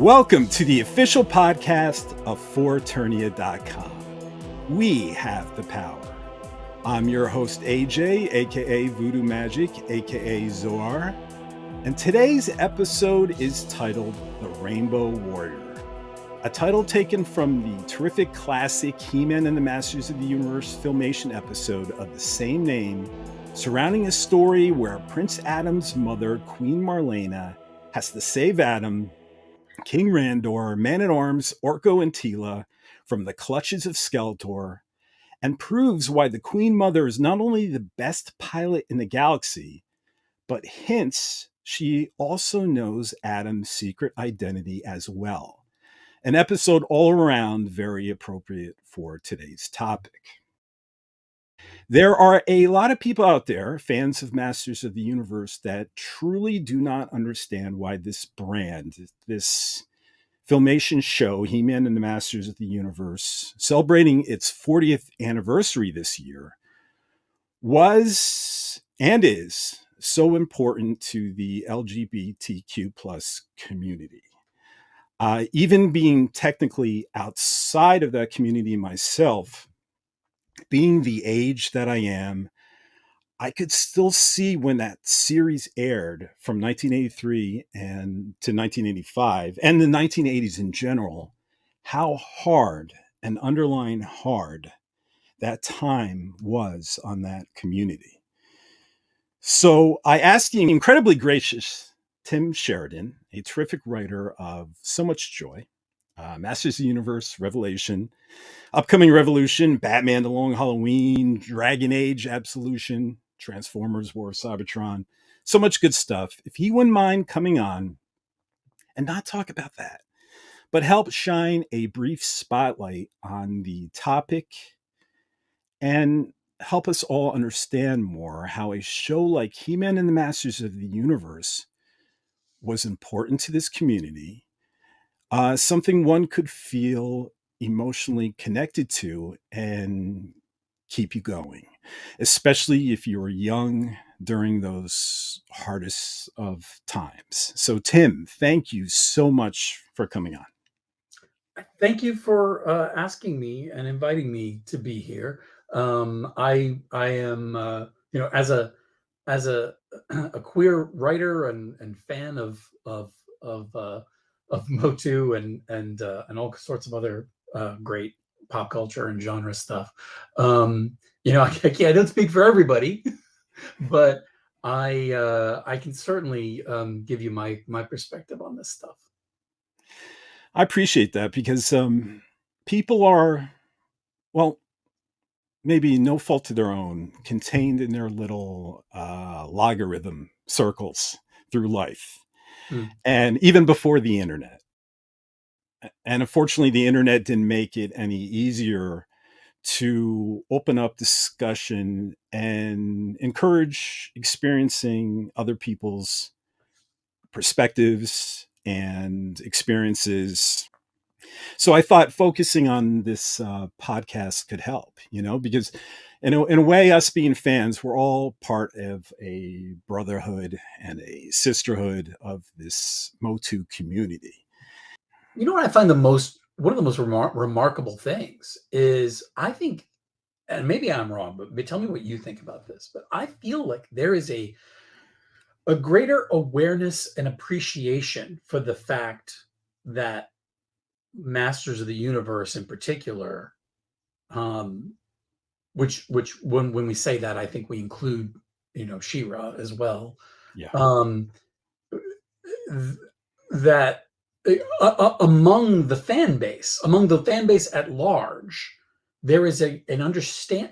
Welcome to the official podcast of ForEternia.com. We have the power. I'm your host, AJ, aka Voodoo Magic, aka Zoar, and today's episode is titled The Rainbow Warrior, a title taken from the terrific classic He-Man and the Masters of the Universe Filmation episode of the same name, surrounding a story where Prince Adam's mother, Queen Marlena, has to save Adam, King Randor, Man-at-Arms, Orko, and Teela from the clutches of Skeletor, and proves why the Queen Mother is not only the best pilot in the galaxy, but hints she also knows Adam's secret identity as well. An episode all around very appropriate for today's topic. There are a lot of people out there, fans of Masters of the Universe, that truly do not understand why this brand, this Filmation show, He-Man and the Masters of the Universe, celebrating its 40th anniversary this year, was and is so important to the LGBTQ plus community. Even being technically outside of that community myself, being the age that I am, I could still see when that series aired from 1983 and to 1985 and the 1980s in general, how hard and underlying hard that time was on that community. So I asked the incredibly gracious Tim Sheridan, a terrific writer of so much joy, Masters of the Universe, Revelation, upcoming Revolution, Batman The Long Halloween, Dragon Age, Absolution, Transformers, War of Cybertron, so much good stuff. If he wouldn't mind coming on and not talk about that, but help shine a brief spotlight on the topic and help us all understand more how a show like He-Man and the Masters of the Universe was important to this community, something one could feel emotionally connected to and keep you going, especially if you were young during those hardest of times. So Tim, thank you so much for coming on. Thank you for asking me and inviting me to be here. I am, as a queer writer and fan of Motu and all sorts of other great pop culture and genre stuff. I don't speak for everybody, but I can certainly give you my perspective on this stuff. I appreciate that because people are, well, maybe no fault to their own, contained in their little logarithm circles through life. And even before the internet. And unfortunately, the internet didn't make it any easier to open up discussion and encourage experiencing other people's perspectives and experiences. So I thought focusing on this podcast could help, because in a way, us being fans, we're all part of a brotherhood and a sisterhood of this Motu community. You know what I find one of the most remarkable things is, I think, and maybe I'm wrong, but tell me what you think about this, but I feel like there is a greater awareness and appreciation for the fact that Masters of the Universe in particular, which when we say that, I think we include, She-Ra as well. Yeah. That among the fan base at large, there is a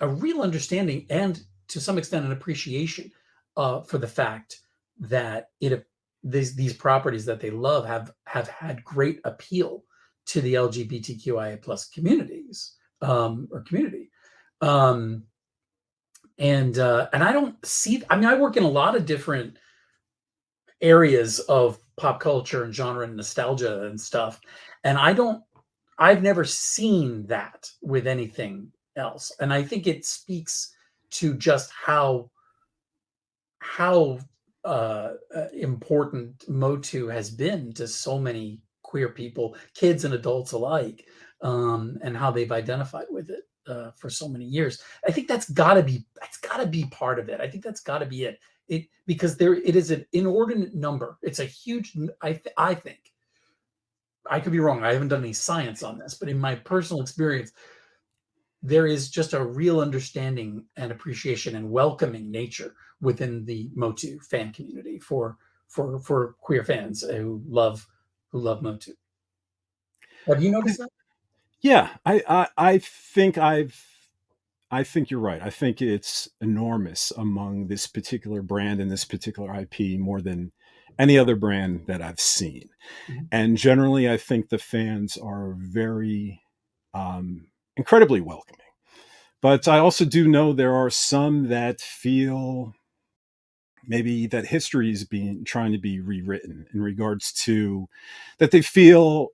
real understanding and to some extent an appreciation for the fact that these properties that they love have had great appeal to the LGBTQIA plus communities or community. And I don't see, I work in a lot of different areas of pop culture and genre and nostalgia and stuff. And I've never seen that with anything else. And I think it speaks to just how important Motu has been to so many queer people, kids and adults alike, and how they've identified with it for so many years. I think that's got to be part of it. I think that's got to be it. Because it is an inordinate number. It's a huge. I think I could be wrong. I haven't done any science on this, but in my personal experience, there is just a real understanding and appreciation and welcoming nature within the Motu fan community for queer fans who love Motu. Have you noticed that? Yeah, I think you're right. I think it's enormous among this particular brand and this particular IP more than any other brand that I've seen. Mhm. And generally, I think the fans are very incredibly welcoming. But I also do know there are some that feel maybe that history is being trying to be rewritten in regards to that they feel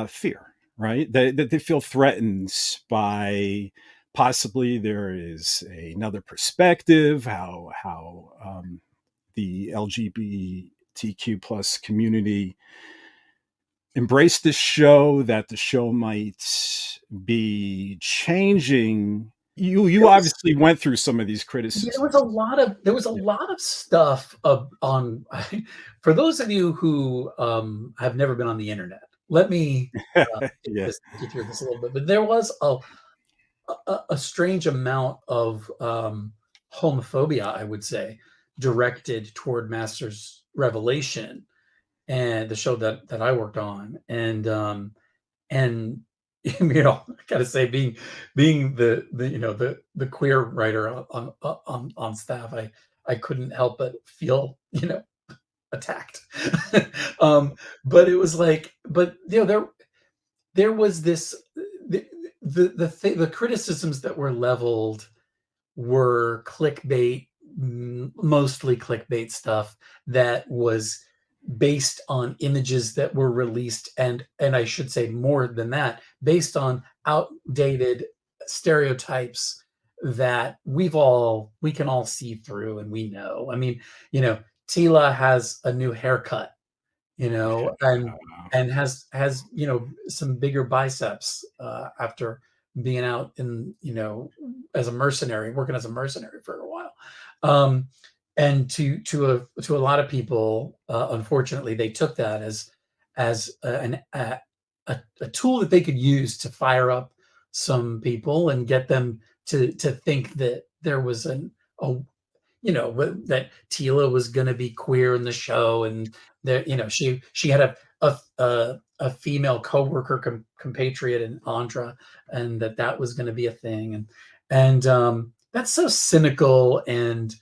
fear, right? That they feel threatened by possibly there is another perspective, how the LGBTQ plus community embrace this show, that the show might be changing. You There was obviously went through some of these Yeah, criticisms. there was a lot of stuff on for those of you who have never been on the internet. Let me Yeah. take you through this a little bit. But there was a strange amount of homophobia, I would say, directed toward Masters Revelation and the show that I worked on, and I gotta say, being the queer writer on staff, I couldn't help but feel attacked. um, but it was like, but there was this the criticisms that were leveled were clickbait, mostly clickbait stuff that was based on images that were released, and I should say more than that, based on outdated stereotypes that we can all see through and we know. I mean, Tila has a new haircut, and has some bigger biceps after being out as a mercenary, working as a mercenary for a while. And to a lot of people, unfortunately, they took that as a tool that they could use to fire up some people and get them to think that there was a that Tila was going to be queer in the show, and that she had a female coworker compatriot in Andra, and that was going to be a thing, and that's so cynical, and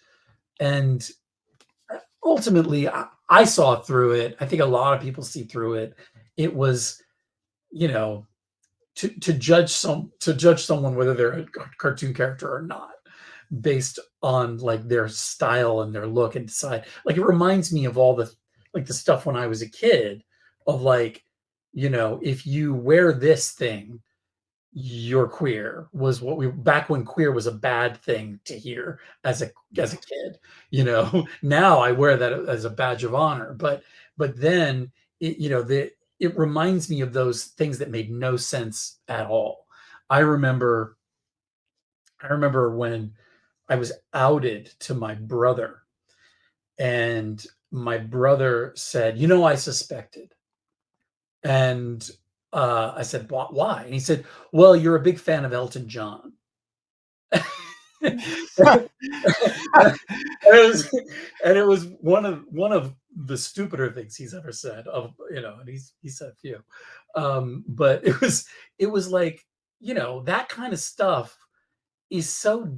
ultimately I saw through it. I think a lot of people see through it. It was to judge someone whether they're a cartoon character or not based on like their style and their look, and decide, like, it reminds me of all the stuff when I was a kid of like, if you wear this thing, you're queer, was what we back when queer was a bad thing to hear as a kid. Now I wear that as a badge of honor, but then it reminds me of those things that made no sense at all. I remember when I was outed to my brother, and my brother said, I suspected. And I said, why? And he said, well, you're a big fan of Elton John. and it was one of the stupider things he's ever said. And he said a few, but it was like, that kind of stuff is so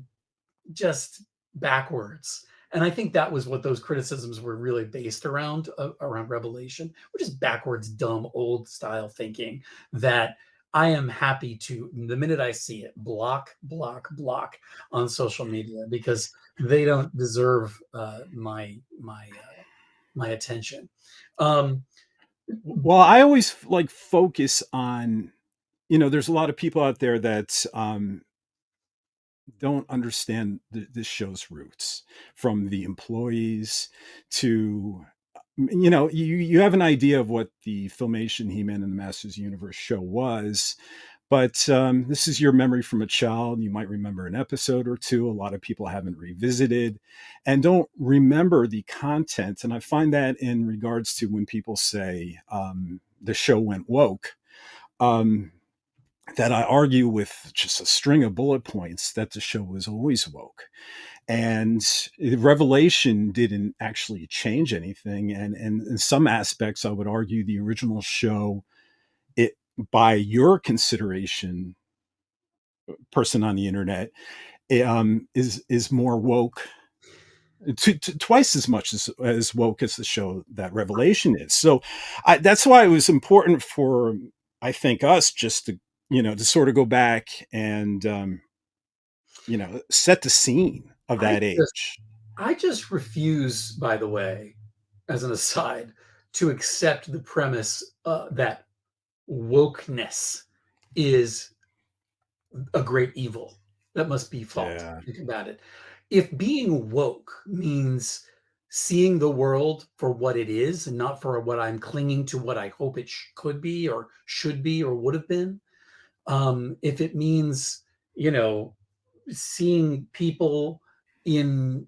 just backwards. And I think that was what those criticisms were really based around Revelation, which is backwards, dumb, old style thinking that I am happy to, the minute I see it, block on social media, because they don't deserve my attention. Well, I always like focus on, there's a lot of people out there that don't understand this show's roots, from the employees to you have an idea of what the Filmation He-Man and the Masters Universe show was, but this is your memory from a child. You might remember an episode or two. A lot of people haven't revisited and don't remember the content. And I find that in regards to when people say the show went woke, um, that I argue with just a string of bullet points that the show was always woke. And Revelation didn't actually change anything. And in some aspects, I would argue the original show, it by your consideration, person on the internet, is more woke, twice as much as woke as the show that Revelation is. So that's why it was important for, I think, us just to to sort of go back and set the scene of I that just age. I just refuse, by the way, as an aside, to accept the premise that wokeness is a great evil that must be fought Yeah. and combated. If being woke means seeing the world for what it is and not for what I'm clinging to, what I hope it could be or should be or would have been, if it means, you know, seeing people in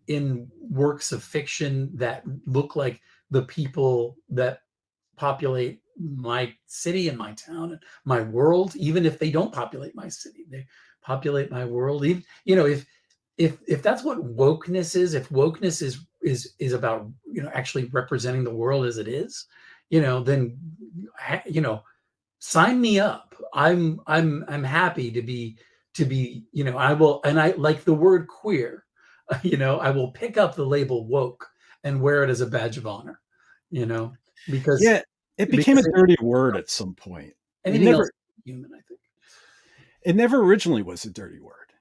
works of fiction that look like the people that populate my city and my town and my world, even if they don't populate my city, they populate my world. Even, if that's what wokeness is, if wokeness is about actually representing the world as it is, then sign me up. I'm happy to be I will, and I like the word queer. I will pick up the label woke and wear it as a badge of honor. You know, because Yeah, it became a because dirty word at some point. It anything else never is human, I think. it never originally was a dirty word,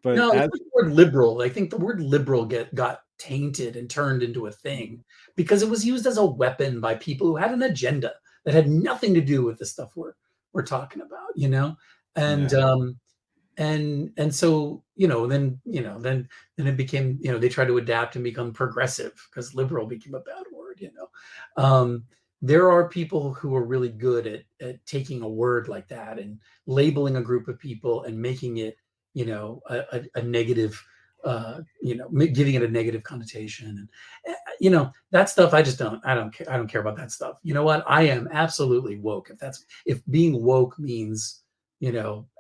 but No, it's as like the word liberal. I think the word liberal got tainted and turned into a thing because it was used as a weapon by people who had an agenda that had nothing to do with the stuff we're talking about. And yeah. and so then it became, they tried to adapt and become progressive because liberal became a bad word. There are people who are really good at taking a word like that and labeling a group of people and making it a negative, giving it a negative connotation. And that stuff, I don't care about that stuff. You know what, I am absolutely woke. If being woke means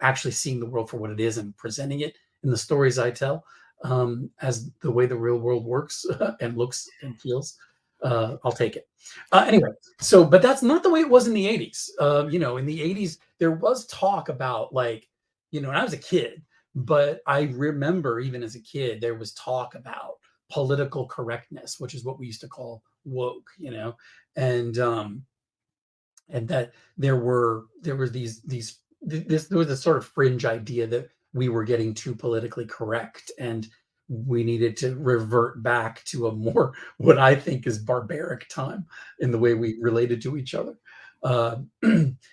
actually seeing the world for what it is and presenting it in the stories I tell, as the way the real world works and looks and feels, I'll take it. Anyway, but that's not the way it was in the 80s. In the 80s, there was talk about, like, when I was a kid, but I remember even as a kid, there was talk about political correctness, which is what we used to call woke, and that there were there was a sort of fringe idea that we were getting too politically correct and we needed to revert back to a more what I think is barbaric time in the way we related to each other. Uh,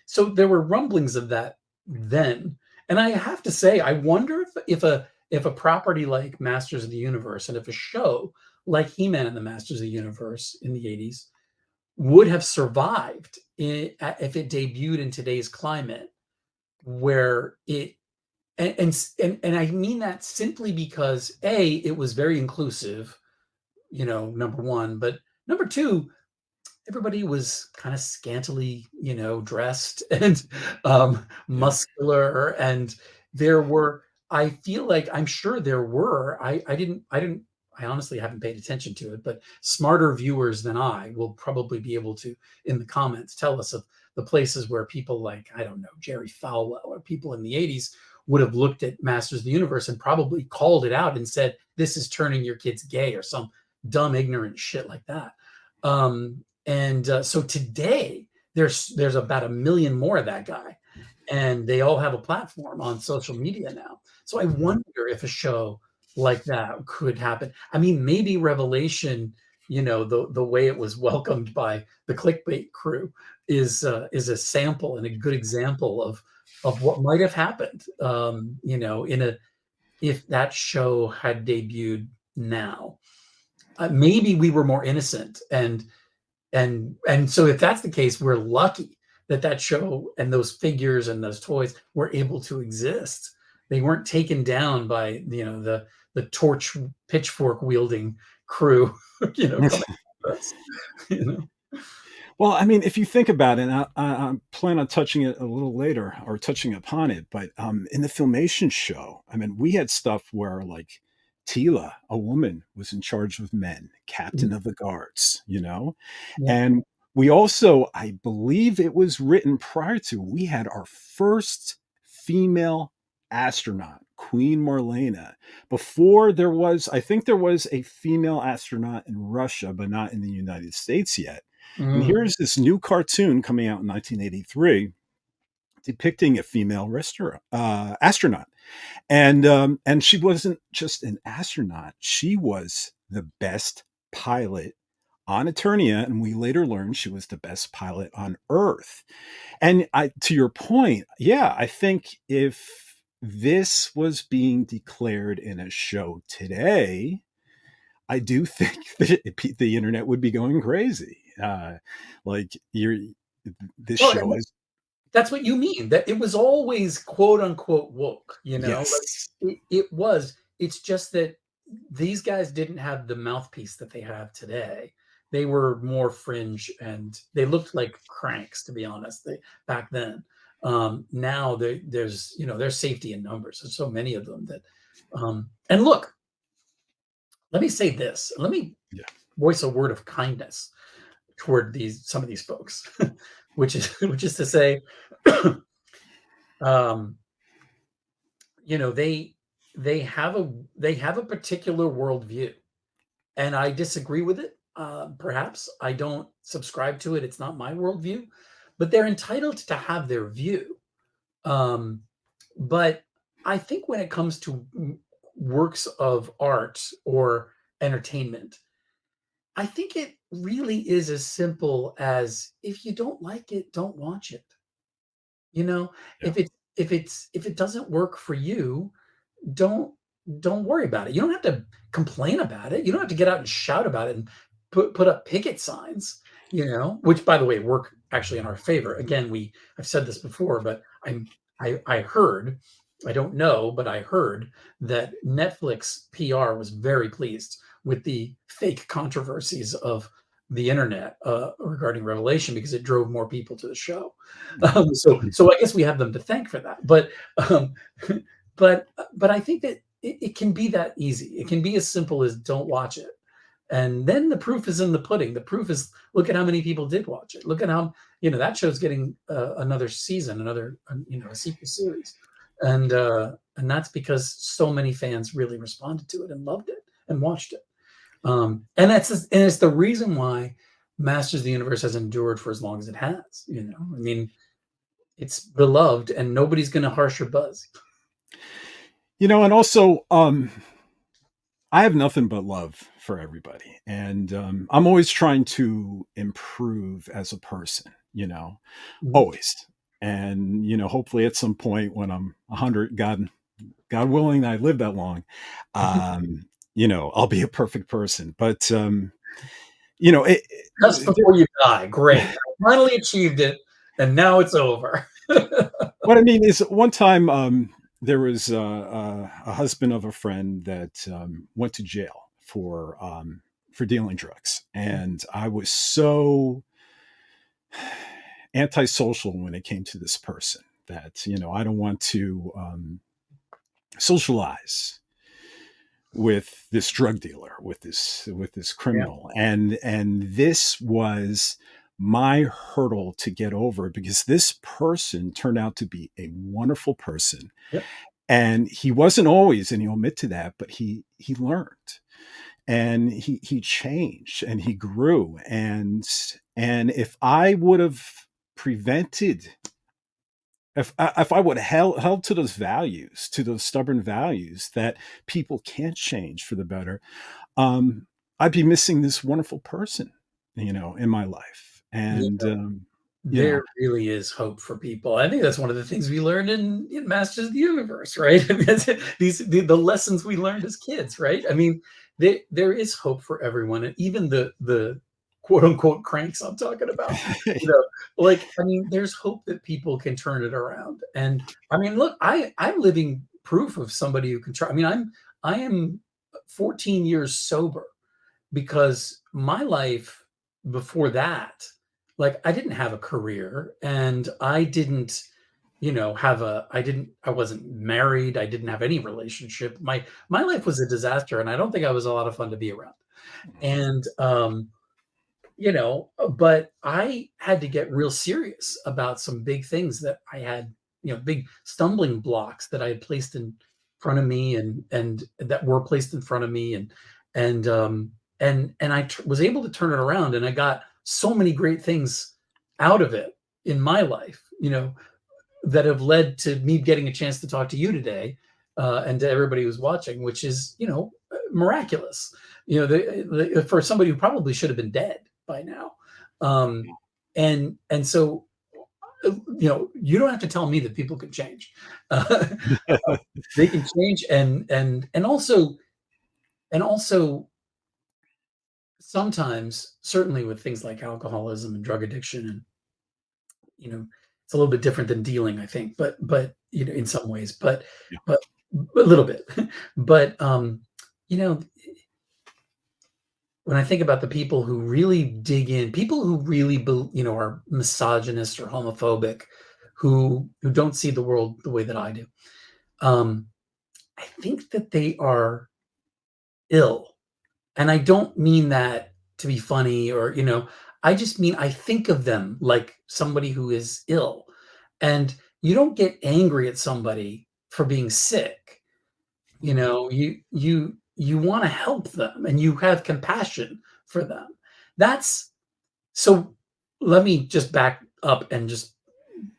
so there were rumblings of that then, and I have to say, I wonder if a property like Masters of the Universe and if a show like He-Man and the Masters of the Universe in the 80s would have survived if it debuted in today's climate, where it and I mean that simply because it was very inclusive, number one, but number two, everybody was kind of scantily, dressed and Yeah. muscular, and I feel like, I'm sure there were, I honestly haven't paid attention to it, but smarter viewers than I will probably be able to, in the comments, tell us of the places where people like, I don't know, Jerry Falwell or people in the 80s would have looked at Masters of the Universe and probably called it out and said, this is turning your kids gay or some dumb, ignorant shit like that. And so today there's about a million more of that guy, and they all have a platform on social media now. So I wonder if a show like that could happen. I mean, maybe Revelation, the way it was welcomed by the clickbait crew is a sample and a good example of what might have happened. If that show had debuted now, maybe we were more innocent, and And so if that's the case, we're lucky that that show and those figures and those toys were able to exist. They weren't taken down by the torch pitchfork wielding crew, coming at us. You know. Well, I mean, if you think about it, and I plan on touching it a little later or touching upon it, but in the Filmation show, I mean, we had stuff where like Tila, a woman, was in charge of men, captain of the guards, Yeah. and we also, I believe it was written prior to, we had our first female astronaut, Queen Marlena. Before there was, I think there was a female astronaut in Russia, but not in the United States yet. And Mm. here's this new cartoon coming out in 1983 depicting a female astronaut. And she wasn't just an astronaut, she was the best pilot on Eternia, and we later learned she was the best pilot on Earth. And to your point, yeah, I think if this was being declared in a show today, I do think that the internet would be going crazy. Like this Well, show is, that's what you mean, that it was always quote unquote woke, yes, like it was. It's just that these guys didn't have the mouthpiece that they have today. They were more fringe and they looked like cranks, to be honest, back then. Now there's safety in numbers. There's so many of them that, and look, let me say this. Let me yeah, voice a word of kindness toward some of these folks, which is to say, um, they have a particular worldview, and I disagree with it. Perhaps I don't subscribe to it. It's not my worldview, but they're entitled to have their view. But I think when it comes to works of art or entertainment, I think it really is as simple as, if you don't like it, don't watch it. You know, yeah. if it doesn't work for you, don't don't worry about it. You don't have to complain about it. You don't have to get out and shout about it and put up picket signs, which by the way work actually in our favor. Again, I've said this before, but I heard, I don't know, but I heard that Netflix PR was very pleased with the fake controversies of the internet regarding Revelation, because it drove more people to the show. So I guess we have them to thank for that. Um, but I think that it can be that easy. It can be as simple as don't watch it. And then the proof is in the pudding. The proof is, look at how many people did watch it. Look at how, that show's getting another season, a sequel series. And that's because so many fans really responded to it and loved it and watched it. And it's the reason why Masters of the Universe has endured for as long as it has. I mean, it's beloved, and nobody's going to harsh your buzz. And also, I have nothing but love for everybody, and I'm always trying to improve as a person. Always, and hopefully at some point when I'm 100, God willing, I live that long. I'll be a perfect person. But just before you die, great. I finally achieved it, and now it's over. What I mean is, one time there was a husband of a friend that went to jail for dealing drugs, and I was so antisocial when it came to this person that I don't want to socialize with this drug dealer, with this criminal. And this was my hurdle to get over, because this person turned out to be a wonderful person. Yep. And he wasn't always, and he'll admit to that, but he learned, and he changed, and he grew. And if I would have prevented, if I would have held to those values, to those stubborn values that people can't change for the better, I'd be missing this wonderful person, in my life. And there really is hope for people. I think that's one of the things we learned in Masters of the Universe, right? The lessons we learned as kids, right? I mean, there is hope for everyone, and even the quote unquote cranks I'm talking about. Like, I mean, there's hope that people can turn it around. And I mean, look, I'm living proof of somebody who can try. I mean, I am 14 years sober, because my life before that, like, I didn't have a career, and I didn't, I wasn't married. I didn't have any relationship. My life was a disaster, and I don't think I was a lot of fun to be around. And, but I had to get real serious about some big things that I had, big stumbling blocks that I had placed in front of me, and that were placed in front of me. And I was able to turn it around, and I got so many great things out of it in my life, that have led to me getting a chance to talk to you today, and to everybody who's watching, which is, miraculous, for somebody who probably should have been dead by now. And so, you don't have to tell me that people can change. They can change, and also sometimes, certainly with things like alcoholism and drug addiction, and it's a little bit different than dealing, I think, but in some ways, but Yeah. but a little bit. But you know when I think about the people who really dig in, people who really are misogynist or homophobic, who don't see the world the way that I do, um I think that they are ill. And I don't mean that to be funny, or, I just mean, I think of them like somebody who is ill. And you don't get angry at somebody for being sick. You want to help them, and you have compassion for them. That's so Let me just back up and just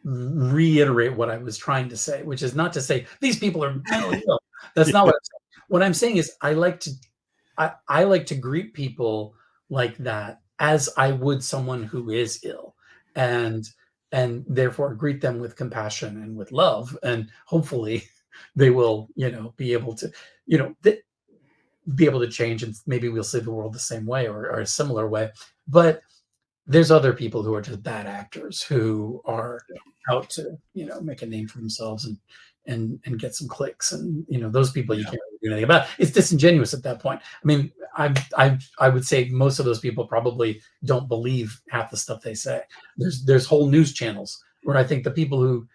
reiterate what I was trying to say, which is not to say these people are mentally ill. That's not what I'm saying. What I'm saying is, I like to greet people like that, as I would someone who is ill, and therefore greet them with compassion and with love, and hopefully they will, be able to, be able to change, and maybe we'll see the world the same way, or a similar way. But there's other people who are just bad actors, who are out to, make a name for themselves, and get some clicks, and those people you can't really do anything about. It's disingenuous at that point. I mean, I would say most of those people probably don't believe half the stuff they say. There's whole news channels where I think the people who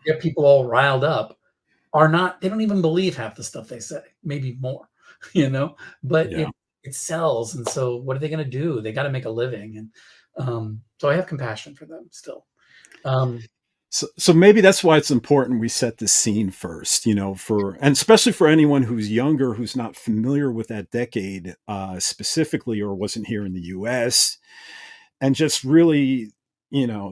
get people all riled up they don't even believe half the stuff they say, maybe more, but it sells. And so what are they going to do? They got to make a living. And so I have compassion for them still. So maybe that's why it's important we set the scene first, and especially for anyone who's younger, who's not familiar with that decade specifically, or wasn't here in the US, and just really,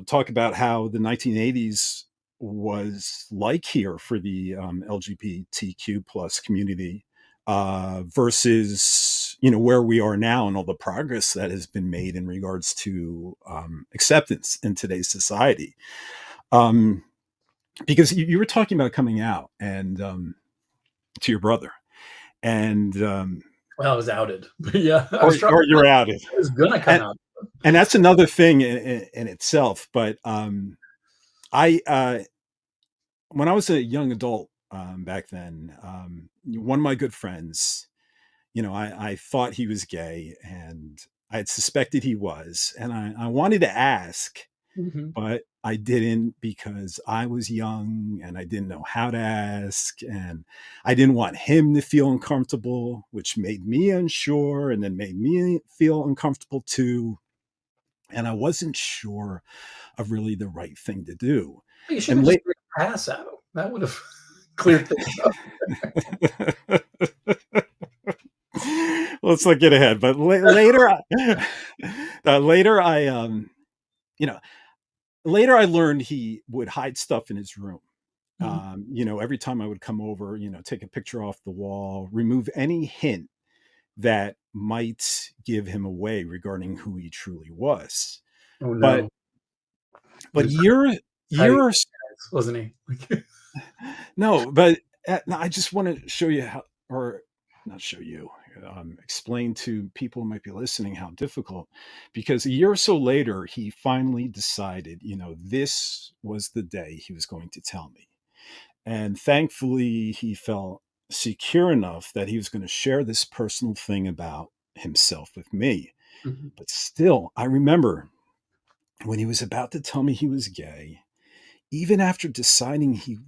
talk about how the 1980s was like here for the LGBTQ plus community, versus, where we are now, and all the progress that has been made in regards to acceptance in today's society. Because you were talking about coming out, and to your brother, and well, I was outed. Yeah, or you're outed. I was gonna come out, and that's another thing in itself. But I when I was a young adult back then, one of my good friends, I thought he was gay, and I had suspected he was, and I wanted to ask. Mm-hmm. But I didn't, because I was young and I didn't know how to ask, and I didn't want him to feel uncomfortable, which made me unsure, and then made me feel uncomfortable too. And I wasn't sure of really the right thing to do. You should have just pass out. That would have cleared things up. Let's not get ahead. But later, later I learned he would hide stuff in his room. Mm-hmm. Every time I would come over, take a picture off the wall, remove any hint that might give him away regarding who he truly was. Oh no! But years, wasn't he? No, but I just want to show you how, or not show you. explain to people who might be listening how difficult, because a year or so later, he finally decided, this was the day he was going to tell me. And thankfully, he felt secure enough that he was going to share this personal thing about himself with me. Mhm. But still, I remember when he was about to tell me he was gay, even after deciding he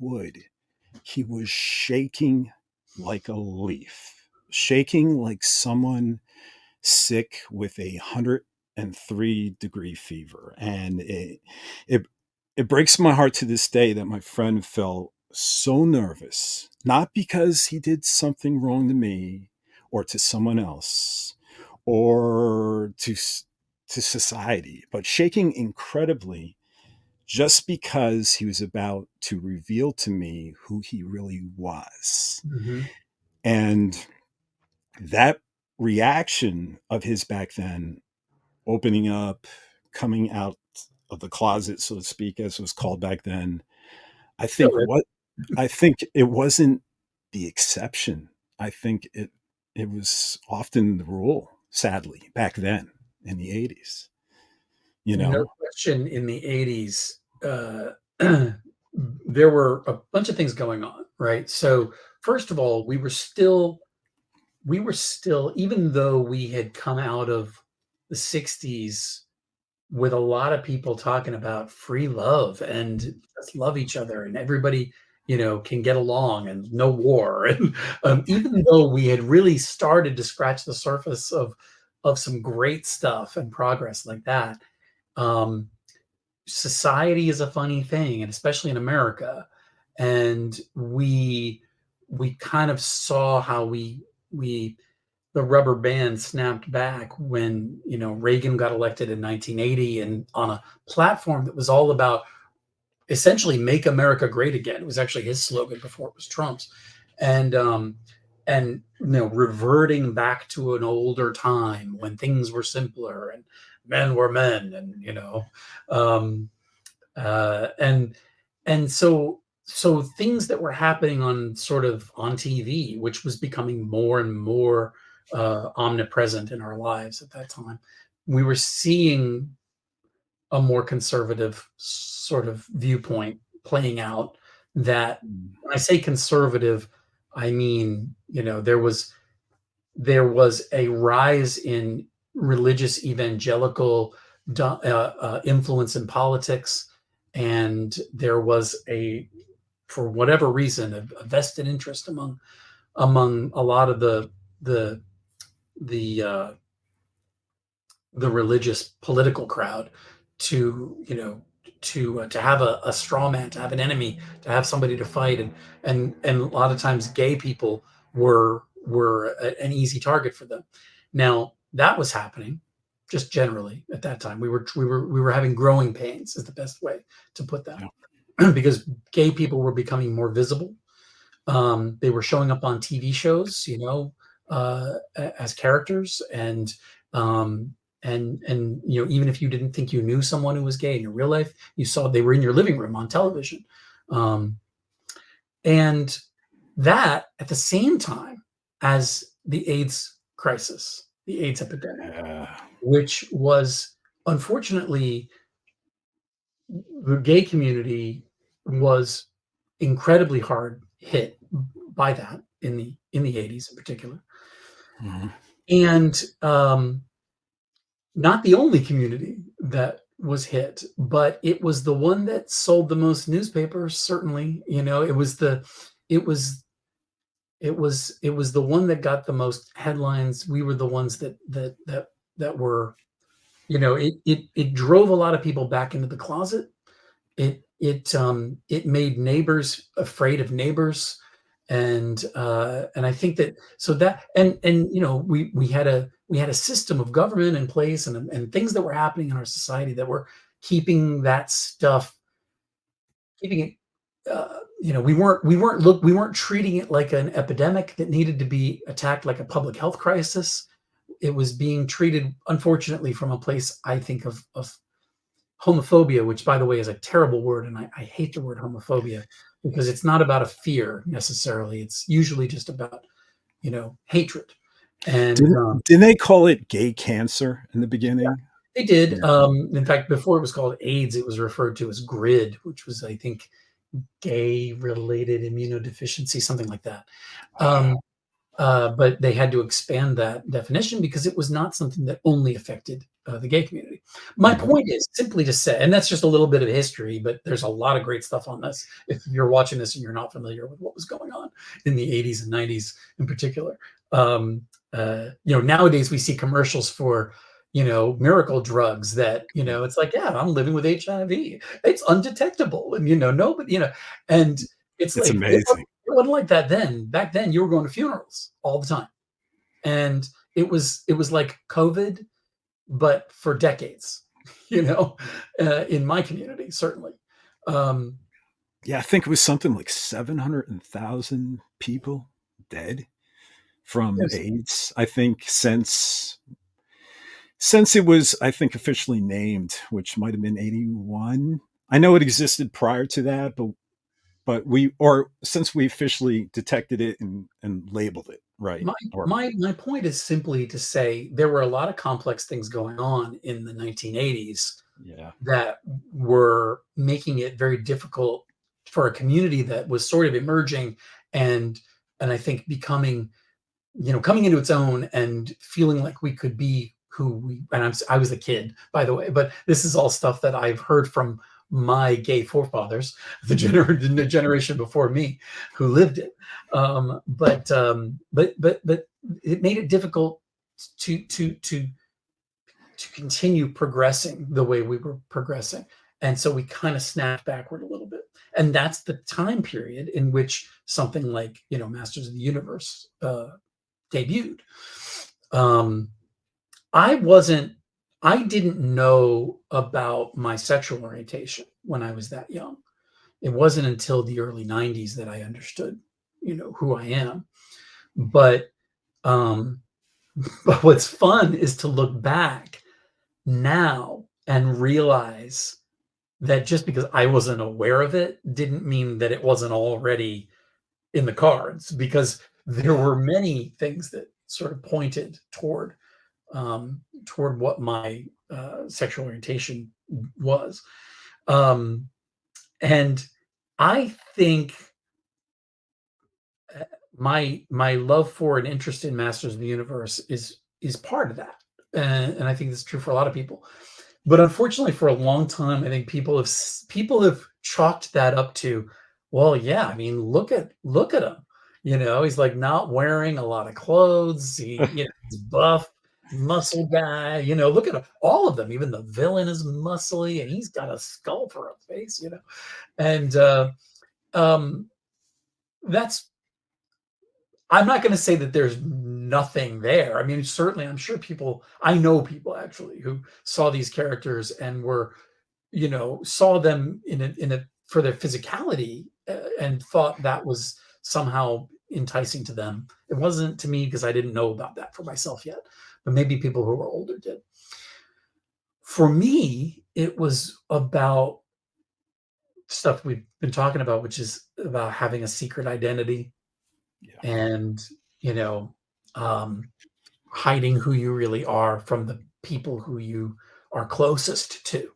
was shaking like a leaf, shaking like someone sick with 103-degree fever. And it, it breaks my heart to this day that my friend felt so nervous, not because he did something wrong to me or to someone else or to society, but shaking incredibly just because he was about to reveal to me who he really was. Mhm. And that reaction of his back then, opening up, coming out of the closet, so to speak, as it was called back then, I Still think is. what I think it wasn't the exception. I think it was often the rule, sadly, back then in the 80s, you No know? question in the 80s, there were a bunch of things going on, right? So, first of all, we were still, even though we had come out of the 60s with a lot of people talking about free love and just love each other and everybody, can get along and no war. And even though we had really started to scratch the surface of some great stuff and progress like that, um, society is a funny thing, and especially in America. And we kind of saw how we the rubber band snapped back when Reagan got elected in 1980, and on a platform that was all about essentially make America great again. It was actually his slogan before it was Trump's, and reverting back to an older time when things were simpler and men were men, and um, and so things that were happening on sort of on TV, which was becoming more and more omnipresent in our lives at that time, we were seeing a more conservative sort of viewpoint playing out. That Mm. when I say conservative, I mean there was a rise in religious evangelical influence in politics, and there was for whatever reason, a vested interest among a lot of the the uh, the religious political crowd to to have a straw man, to have an enemy, to have somebody to fight, and a lot of times gay people were an easy target for them. Now that was happening just generally at that time. We were having growing pains is the best way to put that, Yeah. because gay people were becoming more visible. They were showing up on TV shows, as characters, um, and even if you didn't think you knew someone who was gay in your real life, you saw they were in your living room on television, um, and that at the same time as the AIDS crisis, the AIDS epidemic, Yeah. which was unfortunately the gay community was incredibly hard hit by that in the 80s in particular, Mhm. and not the only community that was hit, but it was the one that sold the most newspapers. Certainly, it was the one that got the most headlines. We were the ones that were, it drove a lot of people back into the closet. It made neighbors afraid of neighbors, and I think that so that and we had a system of government in place, and things that were happening in our society that were keeping that stuff, keeping it. We weren't treating it like an epidemic that needed to be attacked like a public health crisis. It was being treated, unfortunately, from a place, I think, of homophobia, which, by the way, is a terrible word, and I hate the word homophobia because it's not about a fear necessarily. It's usually just about hatred, And Didn't they call it gay cancer in the yeah, beginning? they did. Yeah. In fact, before it was called AIDS, it was referred to as GRID, which was, I think, gay-related immunodeficiency, something like that. Wow. But they had to expand that definition because it was not something that only affected the gay community. My Mhm. point is simply to say, and that's just a little bit of history, but there's a lot of great stuff on this. If you're watching this and you're not familiar with what was going on in the 80s and 90s in particular, nowadays we see commercials for, miracle drugs that, it's like, yeah, I'm living with HIV. It's undetectable. And, nobody, and it's It's like, amazing. it wasn't like that then. Back then, you were going to funerals all the time, and it was like COVID, but for decades. In my community, certainly. Um, Yeah, I think it was something like 700,000 people dead from there's AIDS. I think since it was, I think, officially named, which might have been 81. I know it existed prior to that, but since we officially detected it and labeled it, right? my Or my point is simply to say there were a lot of complex things going on in the 1980s yeah. that were making it very difficult for a community that was sort of emerging and I think becoming, coming into its own and feeling like we could be who we, and I was a kid, by the way, but this is all stuff that I've heard from my gay forefathers, the generation before me who lived it. But it made it difficult to continue progressing the way we were progressing. And so we kind of snapped backward a little bit. And that's the time period in which something like, Masters of the Universe debuted. Um, I wasn't, I didn't know about my sexual orientation when I was that young. It wasn't until the early 90s that I understood, who I am. But, um, but what's fun is to look back now and realize that just because I wasn't aware of it didn't mean that it wasn't already in the cards, because there were many things that sort of pointed toward what my sexual orientation was. Um, and I think my love for and interest in Masters of the Universe is part of that, and I think that's true for a lot of people. But unfortunately, for a long time, I think people have chalked that up to, well, yeah, I mean, look at him. He's like not wearing a lot of clothes. He's buff, muscle guy. Look at him. All of them, even the villain is muscly, and he's got a skull for a face. And um, that's I'm not going to say that there's nothing there. I mean, certainly, I'm sure I know people actually who saw these characters and saw them in a for their physicality and thought that was somehow enticing to them. It wasn't to me because I didn't know about that for myself yet, but maybe people who were older did. For me, it was about stuff we've been talking about, which is about having a secret identity Yeah. and, you know, um, hiding who you really are from the people who you are closest to.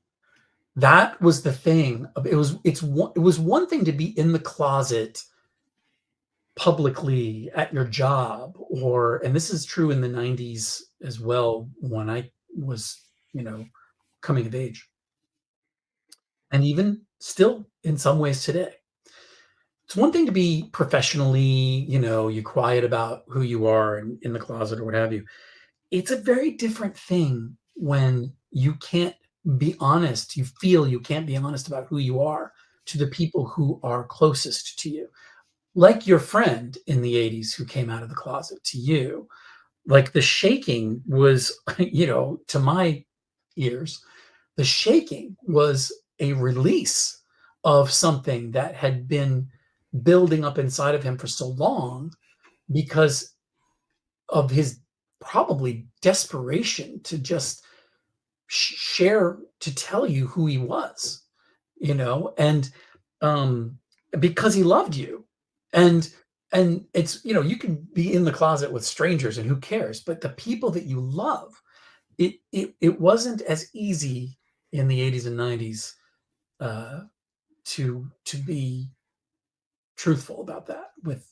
That was the thing. It was one thing to be in the closet publicly at your job, and this is true in the 90s as well when I was, coming of age, and even still in some ways today. It's one thing to be professionally, you quiet about who you are in the closet or what have you. It's a very different thing when you can't be honest. You feel you can't be honest about who you are to the people who are closest to you. Like your friend in the 80s who came out of the closet to you. Like the shaking was, to my ears, the shaking was a release of something that had been building up inside of him for so long because of his probably desperation to just share, to tell you who he was, and um because he loved you, and and it's, you can be in the closet with strangers and who cares, but the people that you love, it wasn't as easy in the 80s and 90s to be truthful about that with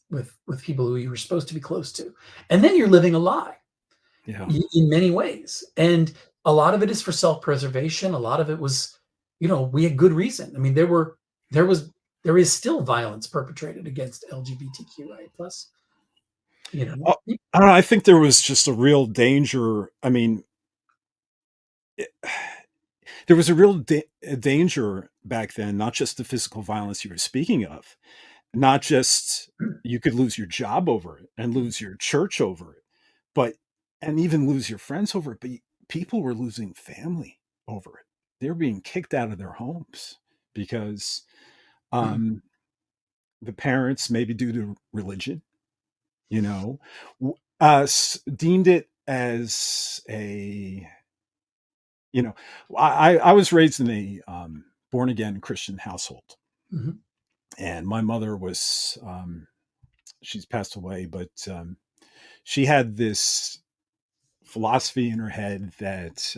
people who you were supposed to be close to. And then you're living a lie Yeah. in many ways. And a lot of it is for self-preservation. A lot of it was, we had good reason. I mean, there is still violence perpetrated against LGBTQI plus, Oh, I don't know. I think there was just a real danger. I mean, there was a real danger back then, not just the physical violence you were speaking of, not just you could lose your job over it and lose your church over it, but and even lose your friends over it. But people were losing family over it. They're being kicked out of their homes because the parents, maybe due to religion, deemed it as a, I was raised in a born again Christian household, and my mother was, she's passed away, but she had this philosophy in her head that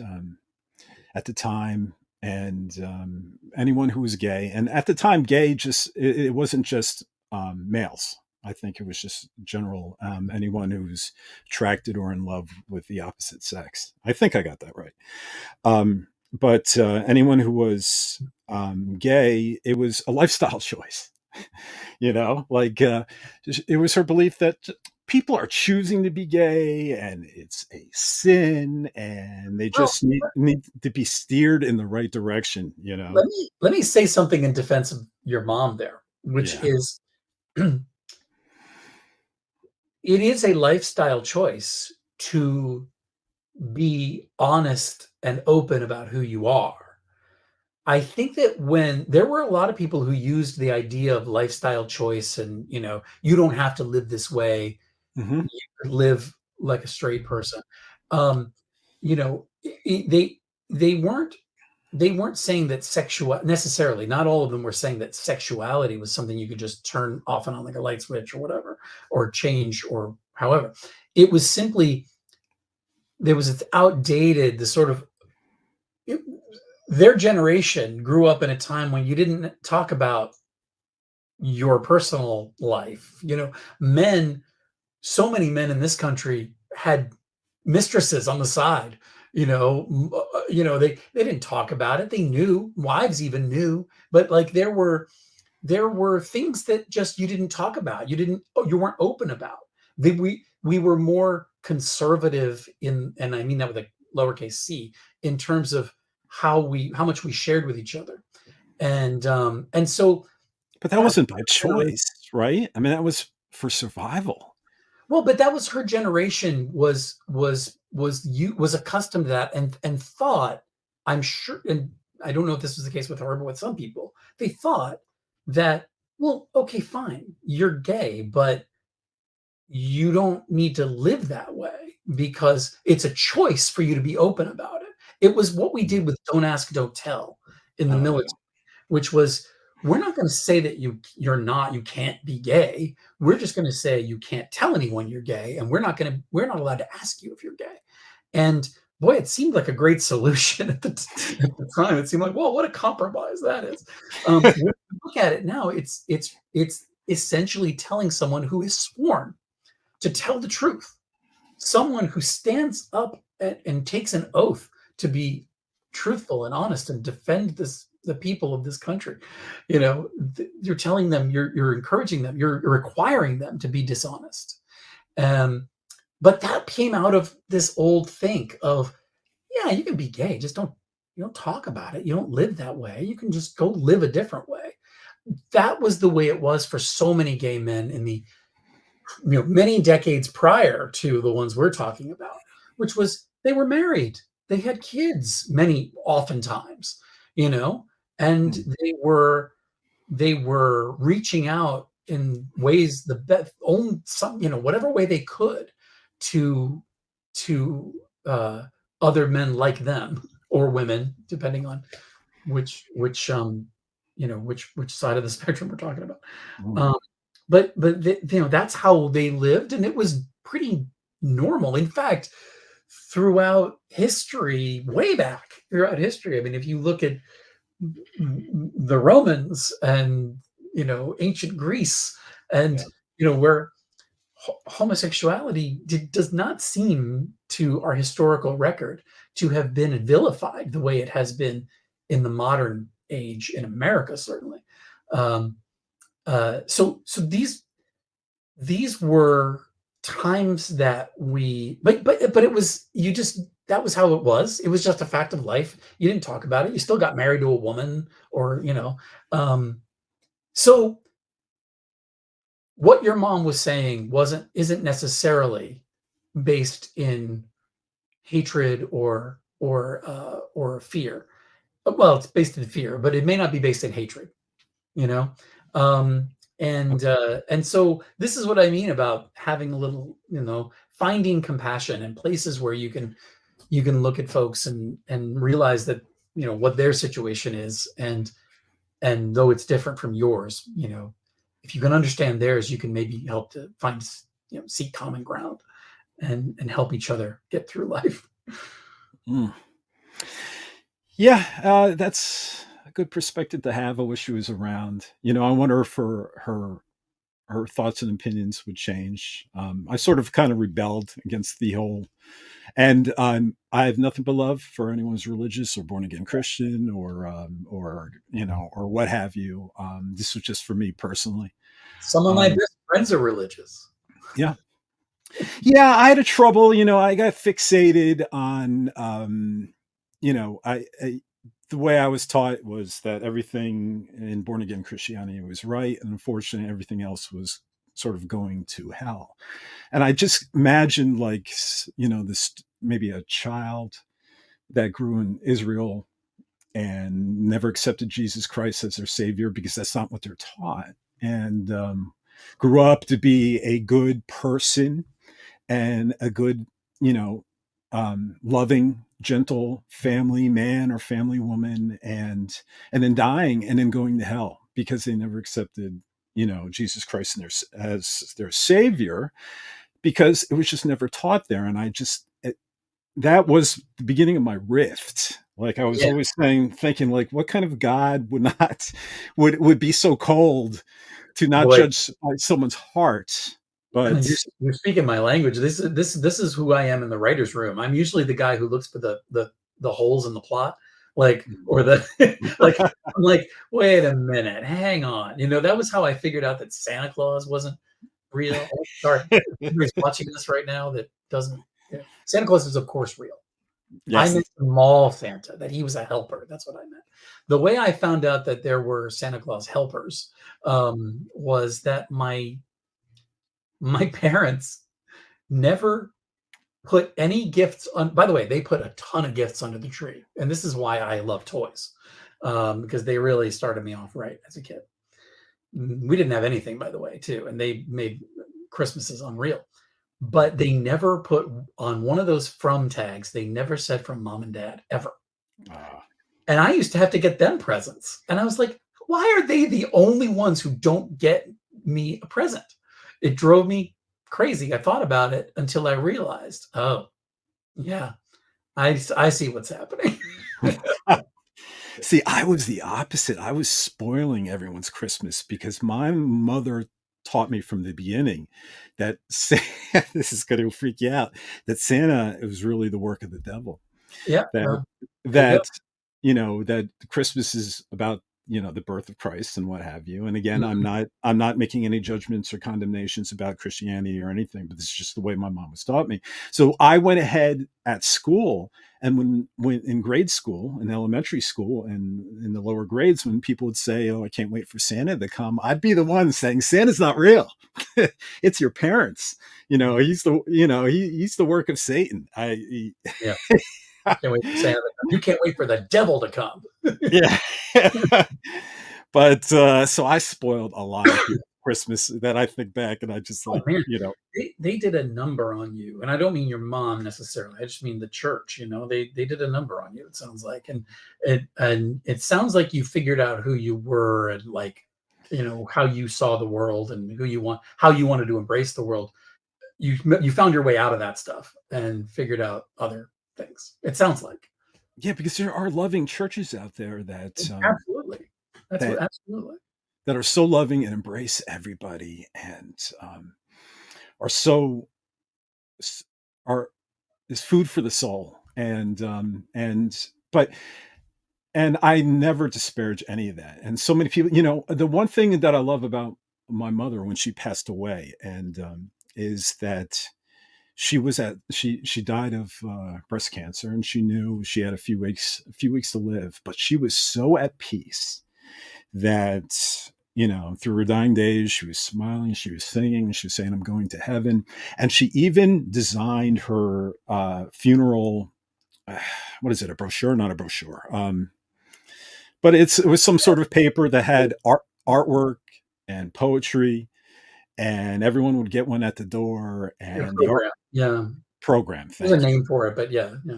at the time, and anyone who was gay, and at the time, gay just it wasn't just males. I think it was just general, anyone who's attracted or in love with the opposite sex. I think I got that right. But anyone who was gay, it was a lifestyle choice. Like it was her belief that people are choosing to be gay and it's a sin and they just need to be steered in the right direction. Let me say something in defense of your mom there, which is it is a lifestyle choice to be honest and open about who you are. I think that when there were a lot of people who used the idea of lifestyle choice and, you don't have to live this way. Mm-hmm. You could live like a straight person. They weren't saying that sexual necessarily, not all of them were saying that sexuality was something you could just turn off and on like a light switch or whatever, or change or however. It was simply, there was outdated, the sort of, their generation grew up in a time when you didn't talk about your personal life. So many men in this country had mistresses on the side. They didn't talk about it. They knew, wives even knew, but like there were things that just you didn't talk about. You weren't open about. We were more conservative and I mean that with a lowercase c, in terms of how much we shared with each other. And so, but that wasn't by choice, right? I mean, that was for survival. Well, but that was her generation was accustomed to that and thought, I'm sure, and I don't know if this was the case with her, but with some people, they thought that, well, okay, fine, you're gay, but you don't need to live that way because it's a choice for you to be open about it. It was what we did with Don't Ask, Don't Tell in the military, which was, we're not going to say that you can't be gay. We're just going to say you can't tell anyone you're gay, and we're not allowed to ask you if you're gay. And boy, it seemed like a great solution at the time. It seemed like, well, what a compromise that is. When you look at it now, it's essentially telling someone who is sworn to tell the truth, someone who stands up and takes an oath to be truthful and honest and defend the people of this country. You're telling them, you're encouraging them, you're requiring them to be dishonest. But that came out of this old think of, yeah, you can be gay, just you don't talk about it. You don't live that way. You can just go live a different way. That was the way it was for so many gay men in the many decades prior to the ones we're talking about, which was they were married, they had kids, oftentimes, and they were reaching out in ways whatever way they could to other men like them or women, depending on which side of the spectrum we're talking about. that's how they lived, and it was pretty normal. In fact, throughout history, way back throughout history, I mean, if you look at the Romans and ancient Greece, and Yeah. where homosexuality does not seem to our historical record to have been vilified the way it has been in the modern age in America, certainly. Um, so these were times that but it was, that was how it was. It was just a fact of life. You didn't talk about it. You still got married to a woman, or so what your mom was saying isn't necessarily based in hatred or fear. Well, it's based in fear, but it may not be based in hatred, you know. Um, and so this is what I mean about having a little, finding compassion and places where you can look at folks and realize that what their situation is, and though it's different from yours, if you can understand theirs, you can maybe help to find, seek common ground and help each other get through life. Mm. Yeah, that's a good perspective to have. I wish she was around. I wonder if her thoughts and opinions would change. I sort of kind of rebelled against the whole, and I have nothing but love for anyone who's religious or born again Christian or what have you. This was just for me personally. Some of my Um, best friends are religious. yeah, yeah, I had a trouble. I got fixated on I the way I was taught was that everything in born again Christianity was right, and unfortunately, everything else was sort of going to hell. And I just imagined, like, this maybe a child that grew in Israel and never accepted Jesus Christ as their savior because that's not what they're taught, and grew up to be a good person and a good, loving, gentle family man or family woman, and then dying and then going to hell because they never accepted, Jesus Christ as their savior, because it was just never taught there. And that was the beginning of my rift. Like, I was Yeah. always thinking, like, what kind of God would not would be so cold to not Boy, judge someone's heart? But you're speaking my language. This is who I am in the writer's room. I'm usually the guy who looks for the holes in the plot, like, or the like. I'm like, wait a minute, hang on. That was how I figured out that Santa Claus wasn't real. Oh, sorry, everybody's watching this right now that doesn't. Santa Claus is, of course, real. I yes, meant the mall Santa, that he was a helper. That's what I meant. The way I found out that there were Santa Claus helpers was that my parents never put any gifts on. By the way, they put a ton of gifts under the tree, and this is why I love toys, because they really started me off right as a kid. We didn't have anything, by the way, too, and they made Christmases unreal. But they never put on one of those from tags. They never said from mom and dad ever. uh, And I used to have to get them presents, and I was like, why are they the only ones who don't get me a present? It drove me crazy. I thought about it until I realized, oh, yeah, I see what's happening. see, I was the opposite. I was spoiling everyone's Christmas because my mother taught me from the beginning that this is going to freak you out. That Santa, it was really the work of the devil. Yeah, That there you go. that that Christmas is about, the birth of Christ and what have you. And again, Mhm. I'm not making any judgments or condemnations about Christianity or anything, but this is just the way my mom was taught me. So I went ahead at school, and when in grade school, in elementary school, and in the lower grades, when people would say, "Oh, I can't wait for Santa to come," I'd be the one saying, "Santa's not real. It's your parents. He's the work of Satan." Yeah, can't wait for Santa to come. You can't wait for the devil to come. Yeah. But so I spoiled a lot of people's Christmas that I think back, and I just, Oh like, man, they did a number on you, and I don't mean your mom necessarily. I just mean the church. They did a number on you. It sounds like, and it sounds like you figured out who you were, and like how you saw the world and how you wanted to embrace the world, you found your way out of that stuff and figured out other things. It sounds like. Yeah, because there are loving churches out there that Absolutely. That's what that absolutely. that are so loving and embrace everybody, and are so are is food for the soul, but and I never disparage any of that. And so many people, the one thing that I love about my mother when she passed away, and is that she died of breast cancer, and she knew she had a few weeks to live, but she was so at peace that through her dying days she was smiling, she was singing, she was saying, "I'm going to heaven." And she even designed her funeral, what is it, a brochure, not a brochure, but it was some sort of paper that had artwork and poetry, and everyone would get one at the door, Your and the art program. Yeah. program, There's a thank you. name for it, but yeah, yeah.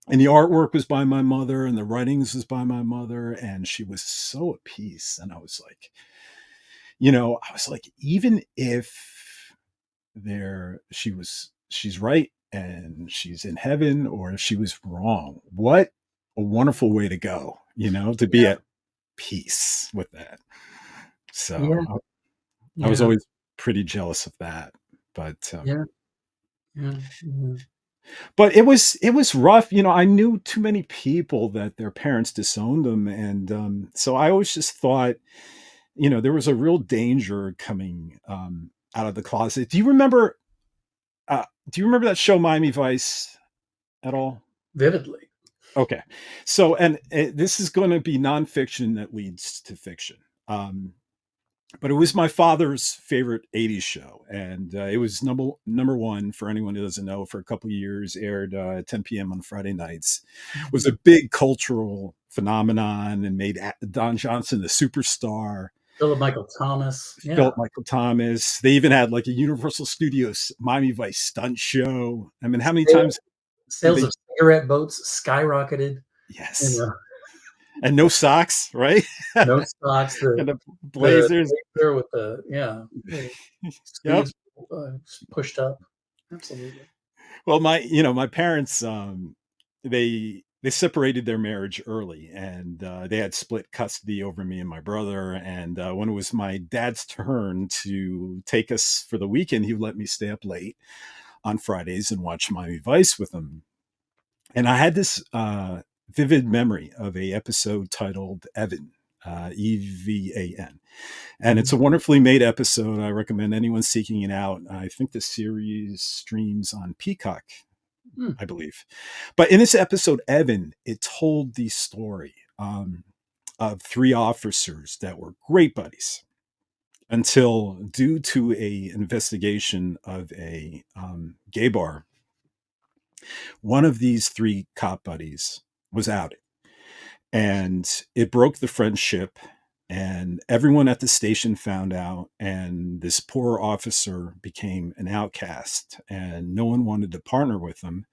And the artwork was by my mother, and the writings was by my mother, and she was so at peace. And I was like, even if she's right and she's in heaven, or if she was wrong, what a wonderful way to go, to be Yeah. at peace with that. Yeah. So I was Yeah. always pretty jealous of that. But Yeah. Yeah. Yeah. but it was rough. I knew too many people that their parents disowned them, and so I always just thought, there was a real danger coming out of the closet. Do you remember that show Miami Vice at all? Vividly. Okay. So, and this is going to be nonfiction that leads to fiction. But it was my father's favorite 80s show, and it was number one, for anyone who doesn't know, for a couple of years, aired at 10 p.m. on Friday nights. Was a big cultural phenomenon, and made Don Johnson a superstar. Philip Michael Thomas. Yeah. Philip Michael Thomas. They even had like a Universal Studios Miami Vice stunt show. I mean, how many times did Sales they? of cigarette boats skyrocketed. You Yes. know, And no socks, right? no stocks. And the The blazers. blazer with the Yep. sleeves pushed up. Absolutely. Well, my parents, they separated their marriage early, and they had split custody over me and my brother. And when it was my dad's turn to take us for the weekend, he would let me stay up late on Fridays and watch Miami Vice with him. And I had this vivid memory of a episode titled Evan, Evan. And it's Mhm. a wonderfully made episode. I recommend anyone seeking it out. I think the series streams on Peacock, Hmm. I believe. But in this episode, Evan, it told the story of three officers that were great buddies until, due to a investigation of a gay bar, one of these three cop buddies was outed, and it broke the friendship, and everyone at the station found out, and this poor officer became an outcast, and no one wanted to partner with him.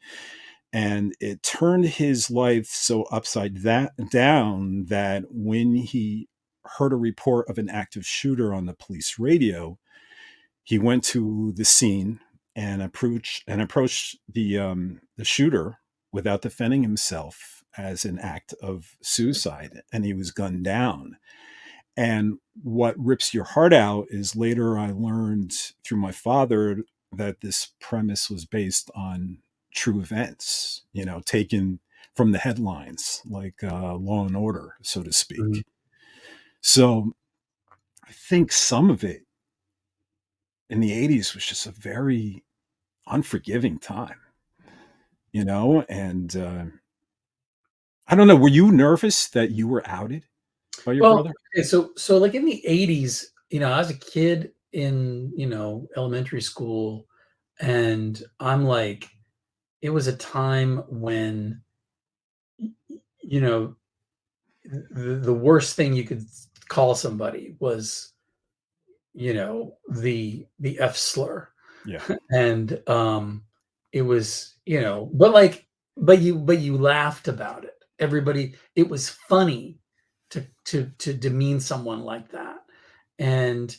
And it turned his life so upside down that when he heard a report of an active shooter on the police radio, he went to the scene and approached the shooter without defending himself, as an act of suicide, and he was gunned down. And what rips your heart out is, later I learned through my father that this premise was based on true events, taken from the headlines, like Law and Order, so to Mhm. speak. So I think some of it in the 80s was just a very unforgiving time, and I don't know. Were you nervous that you were outed by your Well, brother? okay, so like in the 80s, I was a kid in, elementary school, and I'm like, it was a time when, you know, the worst thing you could call somebody was, the F slur. Yeah. And it was, but you laughed about it. Everybody, it was funny to demean someone like that. and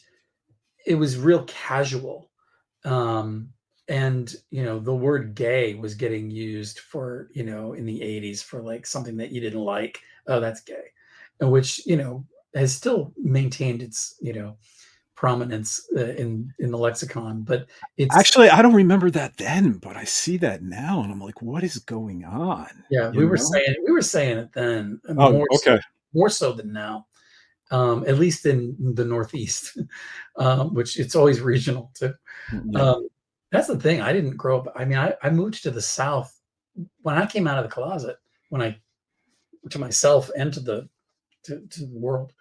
it was real casual. Um, and the word gay was getting used for, in the 80s for like something that you didn't like. Oh, that's gay. And which, has still maintained its, prominence in the lexicon, but it's Actually, I don't remember that then, but I see that now, and I'm like, "What is going on?" yeah, You know? we were saying it then, Oh, okay. more so than now. At least in the Northeast, which it's always regional too. Yeah. Um, that's the thing. I didn't grow up. I mean, I moved to the South when I came out of the closet, when I to myself and to the world.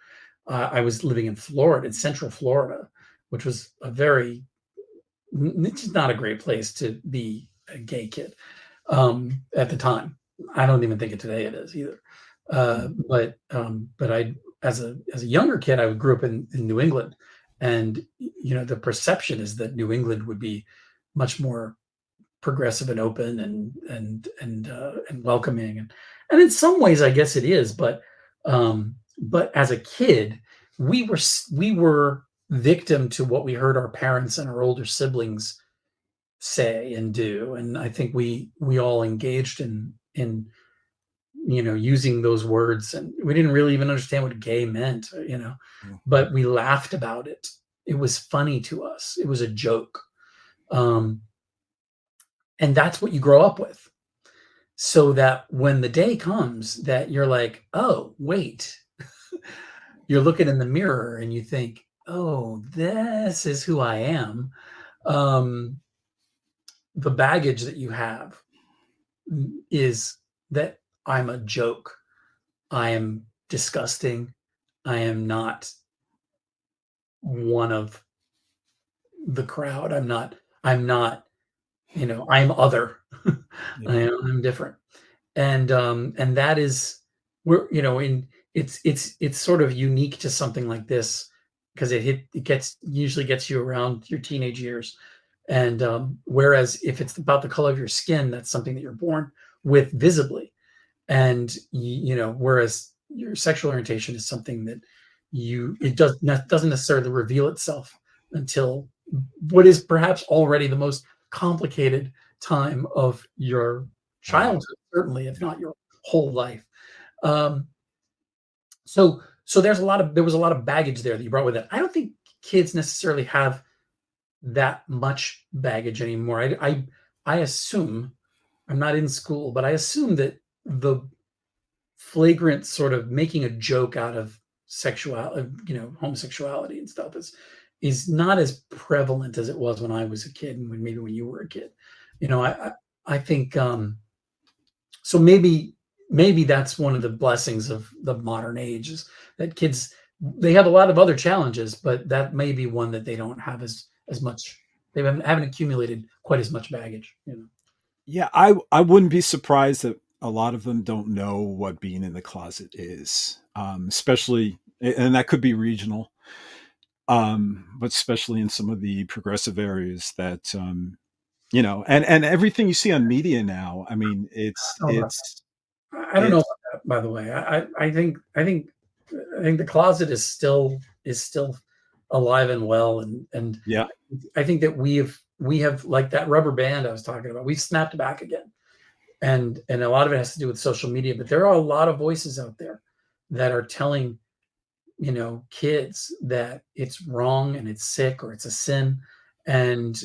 I was living in Florida, in Central Florida, which was it's just not a great place to be a gay kid at the time. I don't even think it today it is either. But I, as a younger kid, I grew up in New England, and the perception is that New England would be much more progressive and open and welcoming, and in some ways, I guess it is. But as a kid, we were victim to what we heard our parents and our older siblings say and do, and I think we all engaged in using those words, and we didn't really even understand what gay meant, Yeah. but we laughed about it. It was funny to us. It was a joke. Um, and that's what you grow up with. So that when the day comes that you're like, oh, wait, you're looking in the mirror and you think, oh, this is who I am. Um, the baggage that you have is that I'm a joke. I am disgusting. I am not one of the crowd. I'm not, I'm other. Yeah. I'm different. And that is where, in it's sort of unique to something like this because it usually gets you around your teenage years. And whereas if it's about the color of your skin, that's something that you're born with visibly. And whereas your sexual orientation is something that doesn't necessarily reveal itself until what is perhaps already the most complicated time of your Wow. childhood, certainly, if not your whole life. Um, so there was a lot of baggage there that you brought with it. I don't think kids necessarily have that much baggage anymore. I assume, I'm not in school, but I assume that the flagrant sort of making a joke out of homosexuality and stuff is not as prevalent as it was when I was a kid and maybe when you were a kid. I think so. Maybe that's one of the blessings of the modern age is that kids, they have a lot of other challenges, but that may be one that they don't have as much. They haven't accumulated quite as much baggage. Yeah, I wouldn't be surprised that a lot of them don't know what being in the closet is, especially, and that could be regional, but especially in some of the progressive areas that, and everything you see on media now. I mean, I don't know it's about that, by the way. I think the closet is still alive and well, and yeah, I think that we have like that rubber band I was talking about. We've snapped back again, and a lot of it has to do with social media. But there are a lot of voices out there that are telling kids that it's wrong and it's sick or it's a sin, and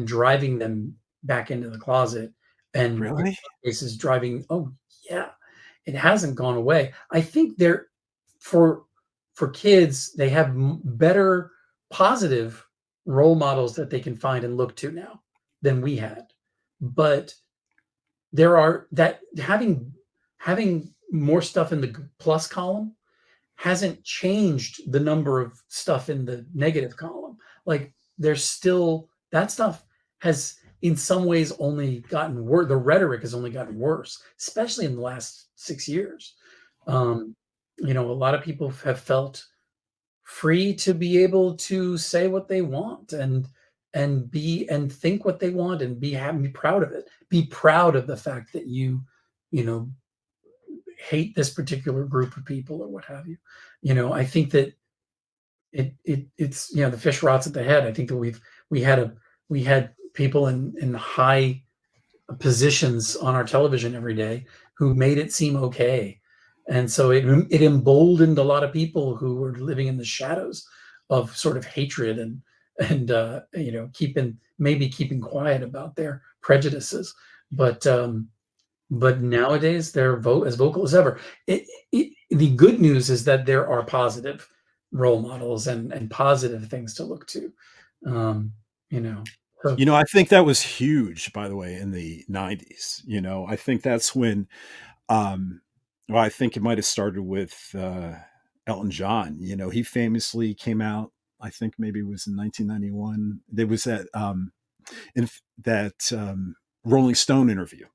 driving them back into the closet, and in really, some cases driving. Oh yeah, it hasn't gone away. I think they're for for kids, they have better positive role models that they can find and look to now than we had. But there are that having more stuff in the plus column hasn't changed the number of stuff in the negative column. Like there's still that stuff has in some ways only gotten worse. The rhetoric has only gotten worse, especially in the last 6 years. Um, a lot of people have felt free to be able to say what they want and think what they want and be proud of it. Be proud of the fact that you know hate this particular group of people or what have you. I think that it's, you know, the fish rots at the head. I think that we had people in high positions on our television every day who made it seem okay. And so it emboldened a lot of people who were living in the shadows of sort of hatred and you know, keeping quiet about their prejudices. But nowadays they're as vocal as ever. The good news is that there are positive role models and positive things to look to. You know, so, You know, I think that was huge, by the way, in the 90s. You know, I think that's when, well, I think it might have started with Elton John. You know, he famously came out, I think maybe it was in 1991. There was that Rolling Stone interview.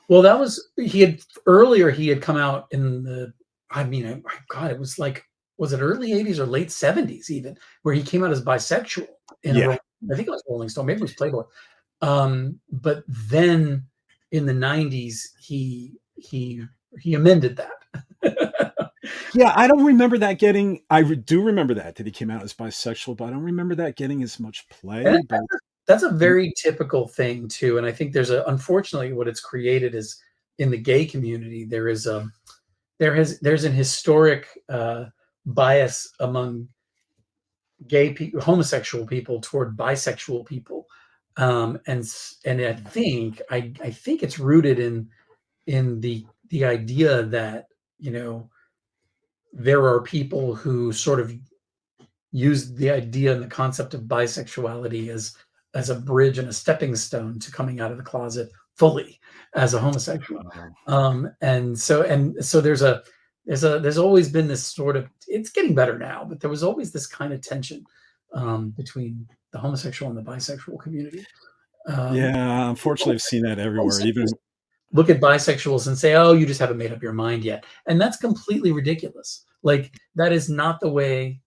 well, that was he had come out in the, I mean, God, it was like, was it early 80s or late 70s even, where he came out as bisexual in Yeah. I think it was Rolling Stone, maybe it was Playboy. But then in the 90s, he amended that. Yeah, I don't remember that getting. Do remember that he came out as bisexual, but I don't remember that getting as much play. But That's a very typical thing too, and I think unfortunately what it's created is in the gay community there's an historic bias among gay people, homosexual people toward bisexual people, and I think it's rooted in the idea that, you know, there are people who sort of use the idea and the concept of bisexuality as a bridge and a stepping stone to coming out of the closet fully as a homosexual. And so there's always been this sort of, it's getting better now, but there was always this kind of tension between the homosexual and the bisexual community. yeah, unfortunately, I've seen that everywhere. Even look at bisexuals and say, "Oh, you just haven't made up your mind yet," and that's completely ridiculous. Like, that is not the way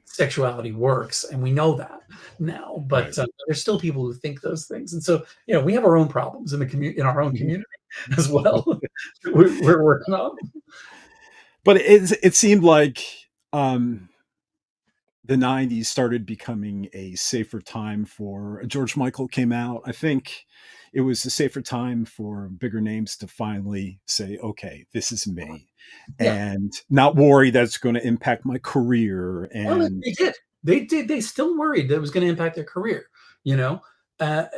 sexuality works, and we know that now. But right. there's still people who think those things, and so, you know, we have our own problems in the community, in our own community as well. We're working on them. But it seemed like the 90s started becoming a safer time for George Michael came out. I think it was a safer time for bigger names to finally say, okay, this is me, Yeah. and not worry that it's going to impact my career. Well, And they did. They still worried that it was going to impact their career. You know, I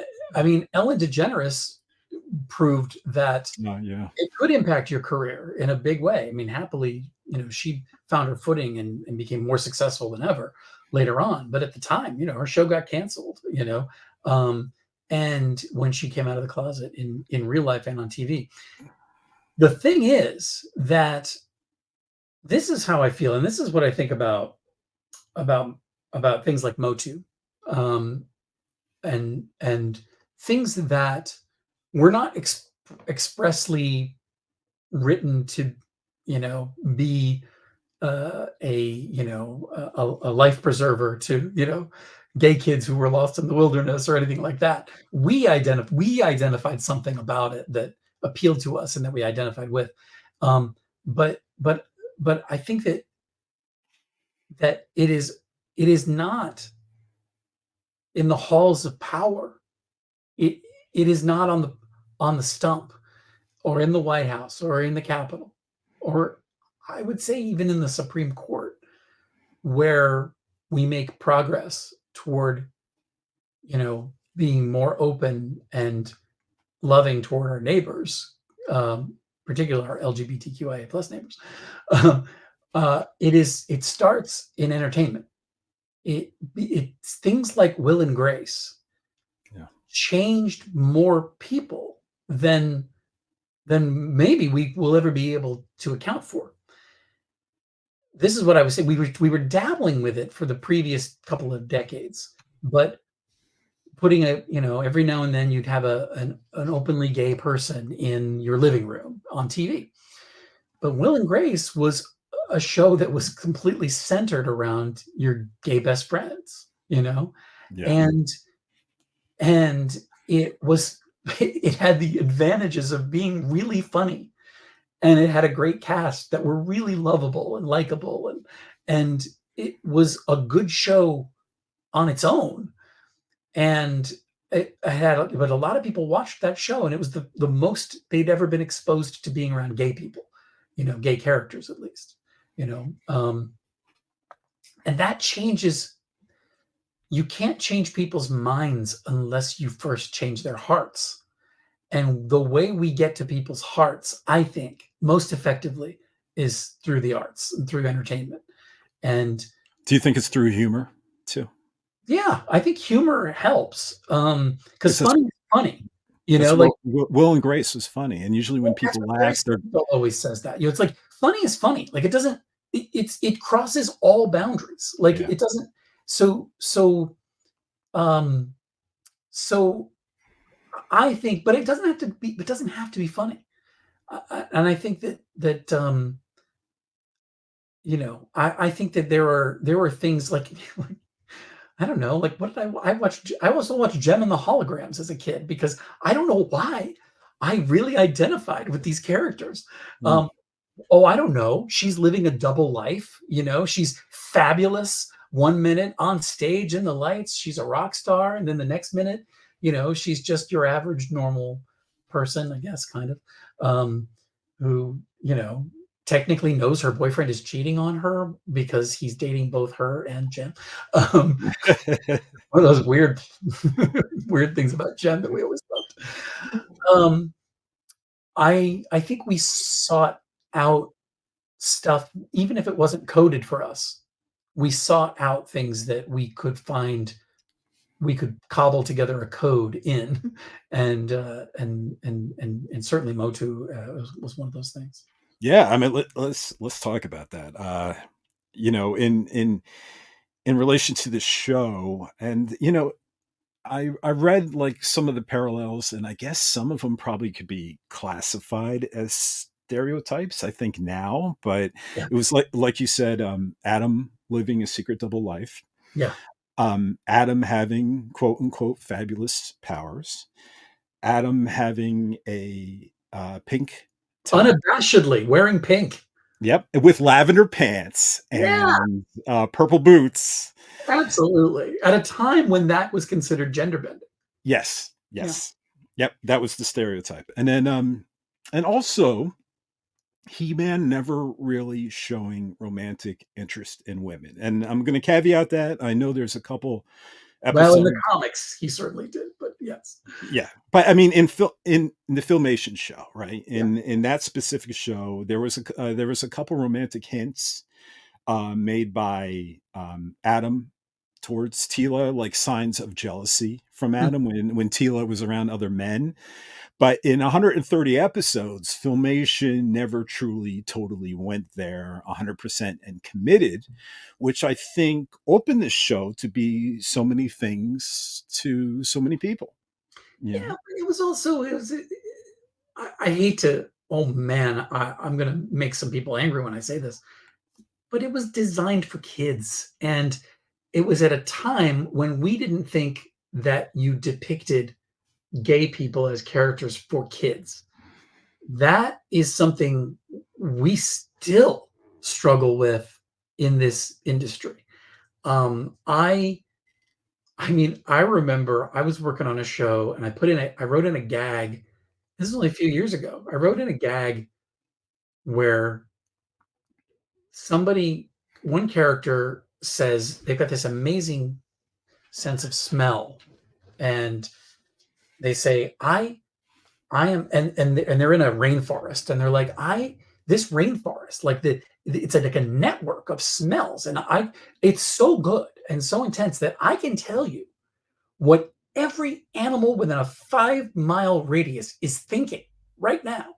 mean, Ellen DeGeneres proved that yeah, it could impact your career in a big way. I mean, happily, you know, she found her footing and became more successful than ever later on. But at the time, you know, her show got canceled, you know. And when she came out of the closet in real life and on TV, the thing is that this is how I feel, and this is what I think about things like Motu, um, and things that were not expressly written to, you know, be a life preserver to, you know, gay kids who were lost in the wilderness or anything like that. We identified something about it that appealed to us and that we identified with. Um, but I think that it is not in the halls of power. It is not on the stump or in the White House or in the Capitol, or I would say even in the Supreme Court, where we make progress toward, you know, being more open and loving toward our neighbors, particularly our LGBTQIA plus neighbors. It starts in entertainment. It's things like Will and Grace changed more people than maybe we will ever be able to account for. This is what I was saying. We were dabbling with it for the previous couple of decades, but putting every now and then you'd have an openly gay person in your living room on TV. But Will and Grace was a show that was completely centered around your gay best friends, you know, and it had the advantages of being really funny, and it had a great cast that were really lovable and likable, and it was a good show on its own, and it had, but a lot of people watched that show, and it was the most they'd ever been exposed to being around gay people, gay characters at least, and that changes. You can't change people's minds unless you first change their hearts. And the way we get to people's hearts, I think, most effectively is through the arts and through entertainment. And do you think it's through humor too? Yeah, I think humor helps, because funny is funny. Like Will and Grace was funny, and usually when people laugh, they're always says that. It's like funny is funny. Like it doesn't. It crosses all boundaries. Like it doesn't. So I think, but it doesn't have to be. It doesn't have to be funny. And I think that I think that there are things like I don't know, like what did I watched? I also watched Gem and the Holograms as a kid because I don't know why I really identified with these characters. I don't know. She's living a double life. She's fabulous 1 minute on stage in the lights. She's a rock star, and then the next minute, she's just your average normal person, I guess, kind of, who technically knows her boyfriend is cheating on her because he's dating both her and Jem. One of those weird things about Jem that we always loved. I think we sought out stuff, even if it wasn't coded for us. We sought out things that we could find, we could cobble together a code in, and certainly Motu was one of those things. Yeah, I mean, let's talk about that. In relation to the show, and I read like some of the parallels, and I guess some of them probably could be classified as stereotypes, I think now, but it was like you said, Adam living a secret double life. Yeah. Adam having quote unquote fabulous powers. Adam having a pink top. Unabashedly wearing pink. Yep, with lavender pants and purple boots. Absolutely. At a time when that was considered gender bending. Yes. Yep, that was the stereotype. And then and also He-Man never really showing romantic interest in women. And I'm going to caveat that. I know there's a couple episodes. Well, in the comics, he certainly did, but yes. Yeah. But I mean, in the Filmation show, right? In that specific show, there was a couple romantic hints made by Adam towards Teela, like signs of jealousy from Adam when Teela was around other men. But in 130 episodes, Filmation never truly, totally went there 100% and committed, which I think opened the show to be so many things to so many people. Yeah, it was also, I hate to, oh man, I'm going to make some people angry when I say this, but it was designed for kids. And it was at a time when we didn't think that you depicted gay people as characters for kids. That is something we still struggle with in this industry. I remember I was working on a show and I wrote in a gag. This is only a few years ago. I wrote in a gag where one character says they've got this amazing sense of smell, and they say, I am, and they're in a rainforest, and they're like, this rainforest, like it's like a network of smells, and it's so good and so intense that I can tell you what every animal within a 5-mile radius is thinking right now.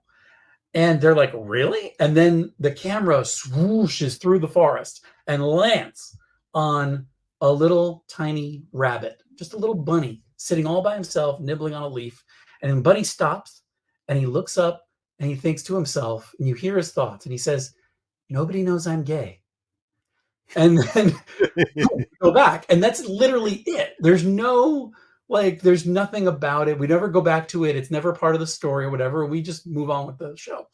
And they're like, really? And then the camera swooshes through the forest and lands on a little tiny rabbit, just a little bunny sitting all by himself, nibbling on a leaf. And then Bunny stops and he looks up and he thinks to himself, and you hear his thoughts, and he says, nobody knows I'm gay. And then go back. And that's literally it. There's nothing about it. We never go back to it. It's never part of the story or whatever. We just move on with the show.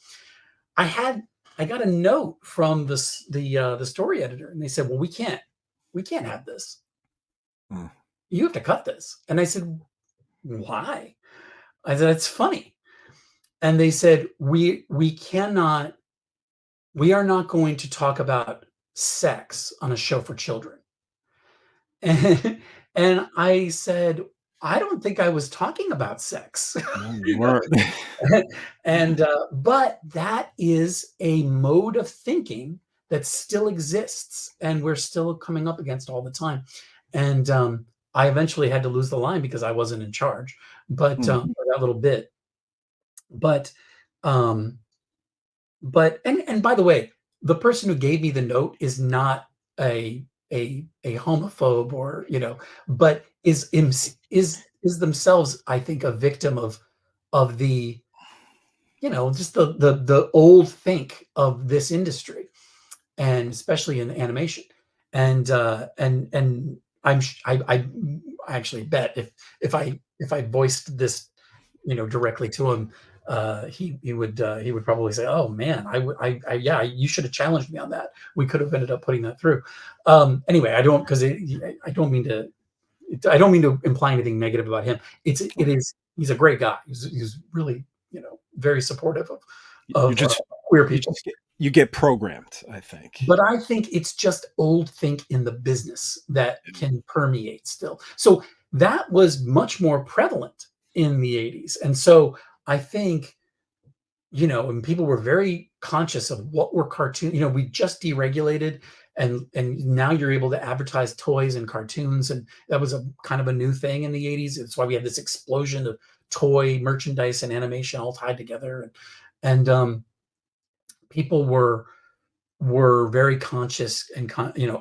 I had I got a note from the story editor, and they said, "Well, we can't have this. Mm. You have to cut this." And I said, "Why?" I said, "It's funny." And they said, we cannot, we are not going to talk about sex on a show for children." And, and I said, "I don't think I was talking about sex." No, you You know? weren't. And but that is a mode of thinking that still exists, and we're still coming up against all the time. And I eventually had to lose the line because I wasn't in charge, but Mm. for that little bit. But um, and by the way, the person who gave me the note is not a homophobe, or but is themselves, I think, a victim of the just the old think of this industry, and especially in animation. And I actually bet if I voiced this directly to him, he would probably say, "Oh man, yeah, you should have challenged me on that. We could have ended up putting that through." Anyway, I don't, because I don't mean to imply anything negative about him. It is He's a great guy. He's really very supportive You of just queer you people. just get programmed, I think. But I think it's just old think in the business that can permeate still. So that was much more prevalent in the 80s. And so I think, and people were very conscious of what were cartoons. We just deregulated, and now you're able to advertise toys and cartoons. And that was a kind of a new thing in the 80s. It's why we had this explosion of toy merchandise and animation all tied together. And people were very conscious and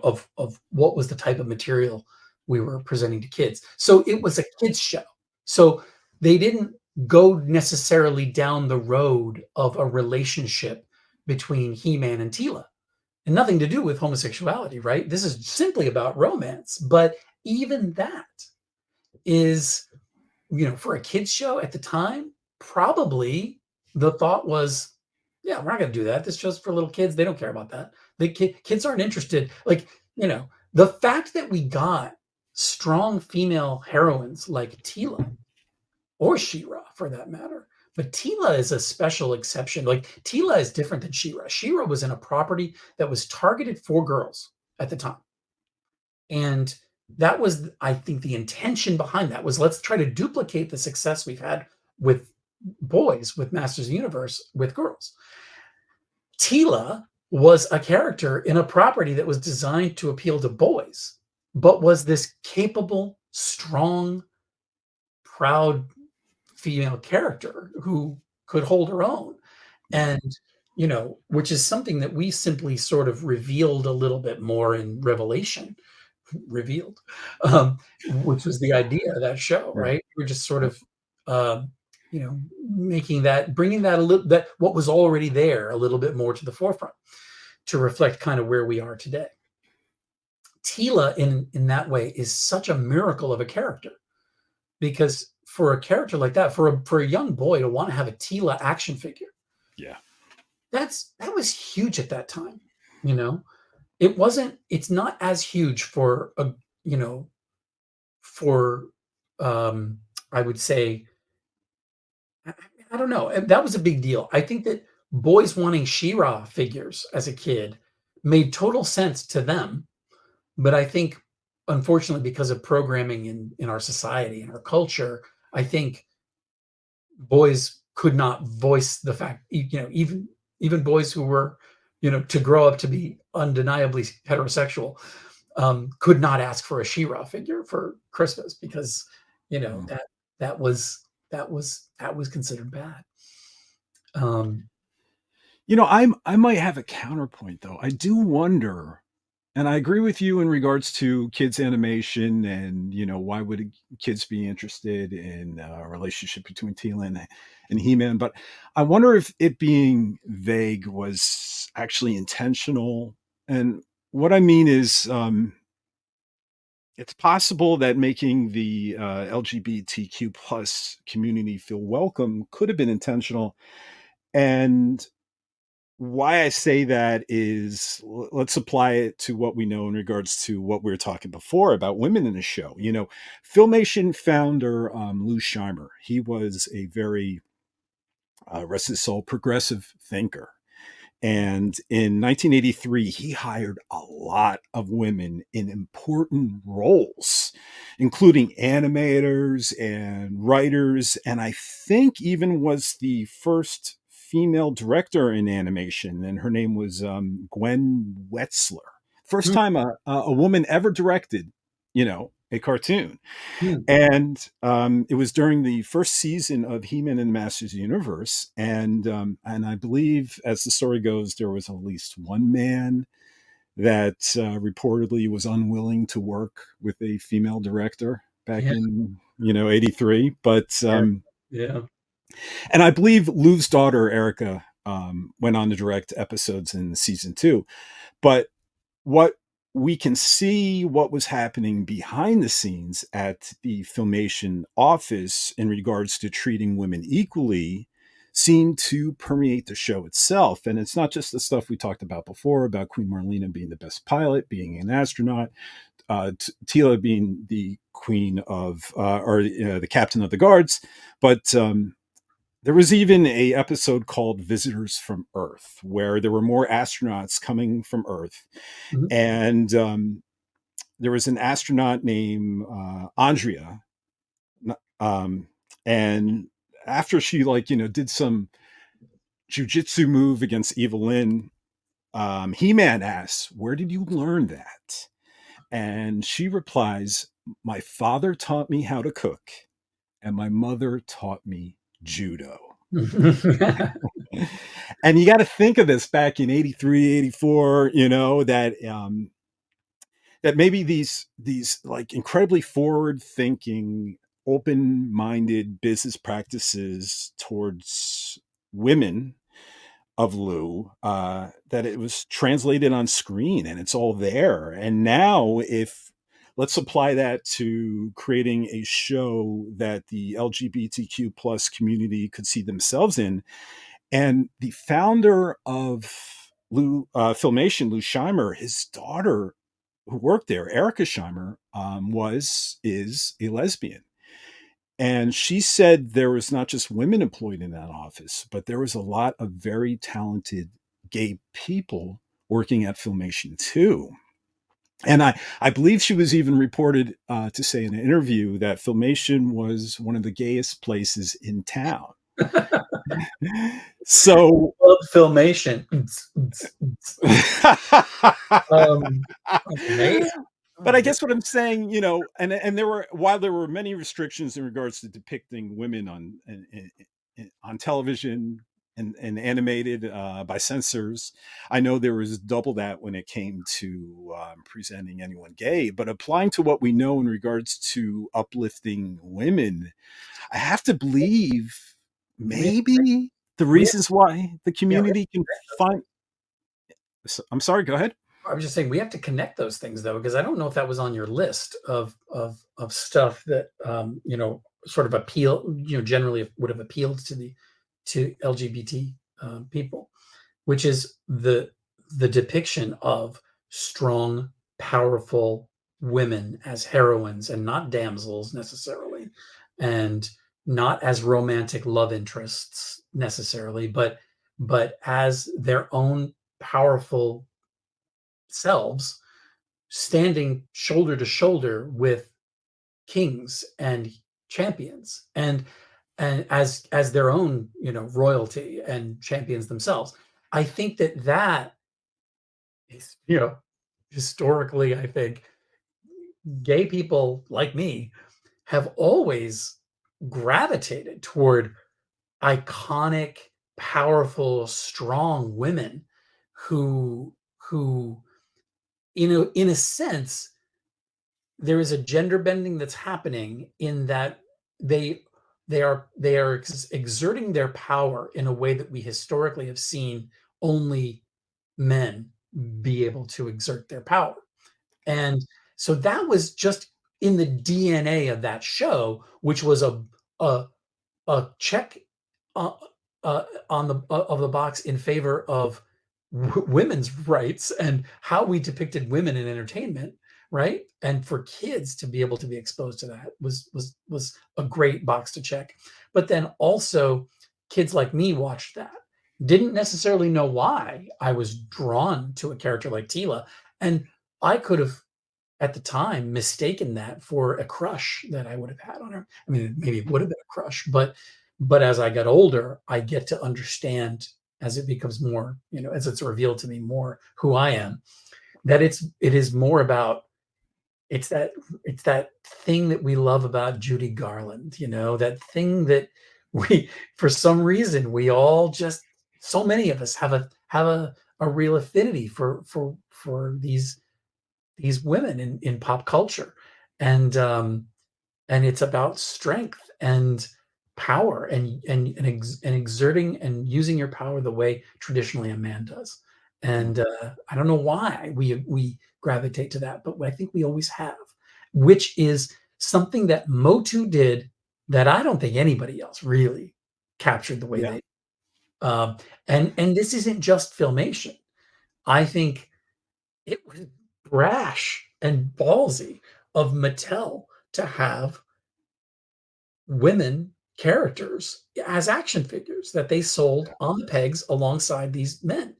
of what was the type of material we were presenting to kids. So it was a kids show. So they didn't go necessarily down the road of a relationship between He-Man and Tila, and nothing to do with homosexuality, right? This is simply about romance. But even that is, for a kids show at the time, probably the thought was, yeah, we're not going to do that. This show's for little kids. They don't care about that. The kids aren't interested. Like, the fact that we got strong female heroines like Tila, or She-Ra for that matter. But Tila is a special exception. Like, Tila is different than She-Ra. She-Ra was in a property that was targeted for girls at the time. And that was, I think, the intention behind that was, let's try to duplicate the success we've had with boys, with Masters of the Universe, with girls. Tila was a character in a property that was designed to appeal to boys, but was this capable, strong, proud female character who could hold her own. And which is something that we simply sort of revealed a little bit more in Revelation, revealed, which was the idea of that show, Right. right? We're just sort of, bringing that a little, that what was already there a little bit more to the forefront to reflect kind of where we are today. Tila, in that way, is such a miracle of a character, because for a character like that, for a young boy to want to have a Tila action figure, Yeah. that was huge at that time. It's not as huge for a for I would say, I don't know, that was a big deal. I think that boys wanting She-Ra figures as a kid made total sense to them, but I think, unfortunately, because of programming in our society and our culture, I think boys could not voice the fact, even boys who were, to grow up to be undeniably heterosexual, could not ask for a She-Ra figure for Christmas, because Mm. that was considered bad. Um, I might have a counterpoint though. I do wonder, and I agree with you in regards to kids animation, and why would kids be interested in a relationship between Tila and He-Man? But I wonder if it being vague was actually intentional. And what I mean is, it's possible that making the LGBTQ plus community feel welcome could have been intentional, and why I say that is let's apply it to what we know in regards to what we were talking before about women in the show. Filmation founder Lou Scheimer, he was a very rest his soul progressive thinker. And in 1983, he hired a lot of women in important roles, including animators and writers, and I think even was the first female director in animation, and her name was Gwen Wetzler. First time a woman ever directed, a cartoon. Hmm. And it was during the first season of He-Man and the Masters of the Universe, and I believe, as the story goes, there was at least one man that reportedly was unwilling to work with a female director back Yeah, in 83. But yeah, yeah. and I believe Lou's daughter Erica went on to direct episodes in season 2. But what we can see what was happening behind the scenes at the Filmation office in regards to treating women equally seemed to permeate the show itself. And it's not just the stuff we talked about before about Queen Marlena being the best pilot, being an astronaut, Tila being the queen of, or the captain of the guards, but there was even a episode called Visitors from Earth, where there were more astronauts coming from Earth. Mhm. And there was an astronaut named Andrea. And after she did some jujitsu move against Evelyn, He-Man asks, "Where did you learn that?" And she replies, "My father taught me how to cook, and my mother taught me judo." And you got to think of this back in 83, 84, that maybe these like incredibly forward thinking, open minded business practices towards women of Lou, that it was translated on screen and it's all there. And now, if let's apply that to creating a show that the LGBTQ plus community could see themselves in, and the founder of Filmation, Lou Scheimer, his daughter who worked there, Erica Scheimer, is a lesbian. And she said there was not just women employed in that office, but there was a lot of very talented gay people working at Filmation too. And I believe she was even reported to say in an interview that Filmation was one of the gayest places in town. So Love Filmation. Amazing. but I guess what I'm saying, and there were, while there were many restrictions in regards to depicting women on television and animated by censors, I know there was double that when it came to presenting anyone gay. But applying to what we know in regards to uplifting women, I have to believe We, maybe the we, reasons why the yeah, community can find. I'm sorry. Go ahead. I was just saying we have to connect those things though, because I don't know if that was on your list of stuff that sort of appeal, generally would have appealed to LGBT people, which is the depiction of strong, powerful women as heroines and not damsels necessarily, and not as romantic love interests necessarily, but as their own powerful selves, standing shoulder to shoulder with kings and champions, and as their own royalty and champions themselves. I think that is, historically, I think gay people like me have always gravitated toward iconic, powerful, strong women who in a sense, there is a gender bending that's happening in that they they are exerting their power in a way that we historically have seen only men be able to exert their power. And so that was just in the DNA of that show, which was a a check uh, on the of the box in favor of women's rights and how we depicted women in entertainment, right? And for kids to be able to be exposed to that was a great box to check. But then also kids like me watched that, didn't necessarily know why I was drawn to a character like Tila, and I could have at the time mistaken that for a crush that I would have had on her. I mean, maybe it would have been a crush, but as I got older, I get to understand as it becomes more, as it's revealed to me more who I am, that it is more about it's that thing that we love about Judy Garland, that thing that we for some reason we all just so many of us have a real affinity for these women in pop culture, and it's about strength and power and exerting and using your power the way traditionally a man does. Yeah. And I don't know why we gravitate to that, but I think we always have, which is something that Motu did that I don't think anybody else really captured the way Yeah. they. And this isn't just Filmation. I think it was brash and ballsy of Mattel to have women characters as action figures that they sold on the pegs alongside these men.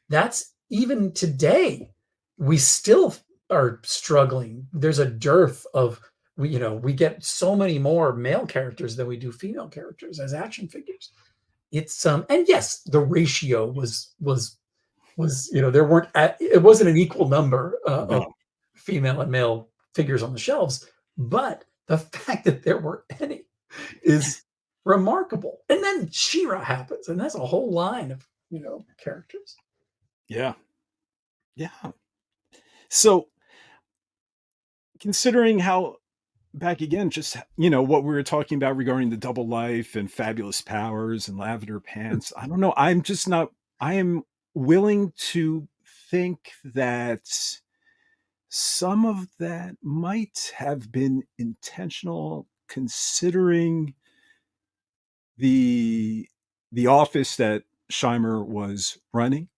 That's even today, we still are struggling. There's a dearth of we get so many more male characters than we do female characters as action figures. It's and yes, the ratio was it wasn't an equal number of No. female and male figures on the shelves, but the fact that there were any is remarkable. And then She-Ra happens, and that's a whole line of characters. Yeah. Yeah. So considering how back again, just what we were talking about regarding the double life and fabulous powers and lavender pants. I don't know. I'm just not. I am willing to think that some of that might have been intentional, considering the the office that Scheimer was running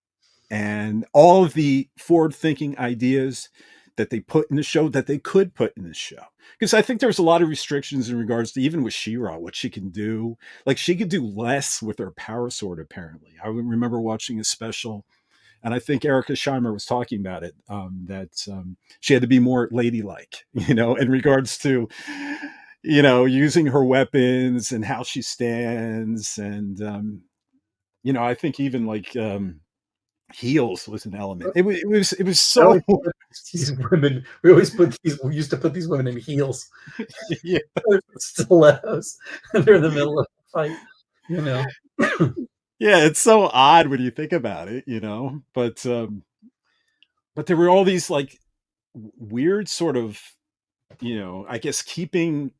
and all of the forward-thinking ideas that they put in the show that they could put in the show. Because I think there's a lot of restrictions in regards to even with She-Ra, what she can do. Like she could do less with her power sword, apparently. I remember watching a special, and I think Erica Scheimer was talking about it, that she had to be more ladylike, in regards to, using her weapons and how she stands. And, I think even like heels was an element. It was I so always put these women. We used to put these women in heels, yeah. stilettos, and they're in the middle of a fight. You know, Yeah, it's so odd when you think about it, but there were all these like weird sort of, I guess keeping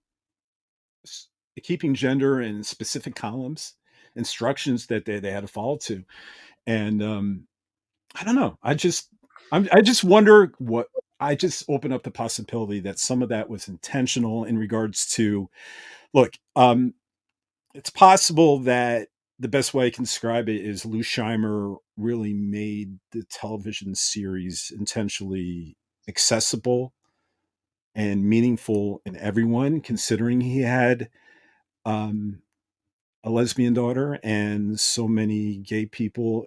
gender in specific columns, instructions that they had to follow to. And I don't know. I just wonder what I just open up the possibility that some of that was intentional in regards to look, it's possible that the best way I can describe it is Lou Scheimer really made the television series intentionally accessible and meaningful in everyone, considering he had um, a lesbian daughter and so many gay people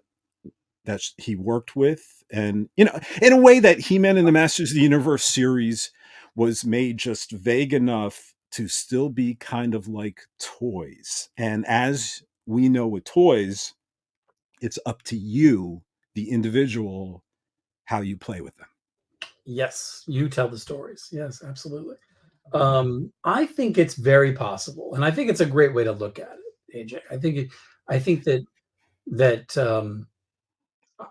that he worked with. And, in a way that He-Man and the Masters of the Universe series was made just vague enough to still be kind of like toys. And as we know with toys, it's up to you, the individual, how you play with them. yes, you tell the stories. Yes, absolutely. I think it's very possible, and I think it's a great way to look at it, AJ. I think that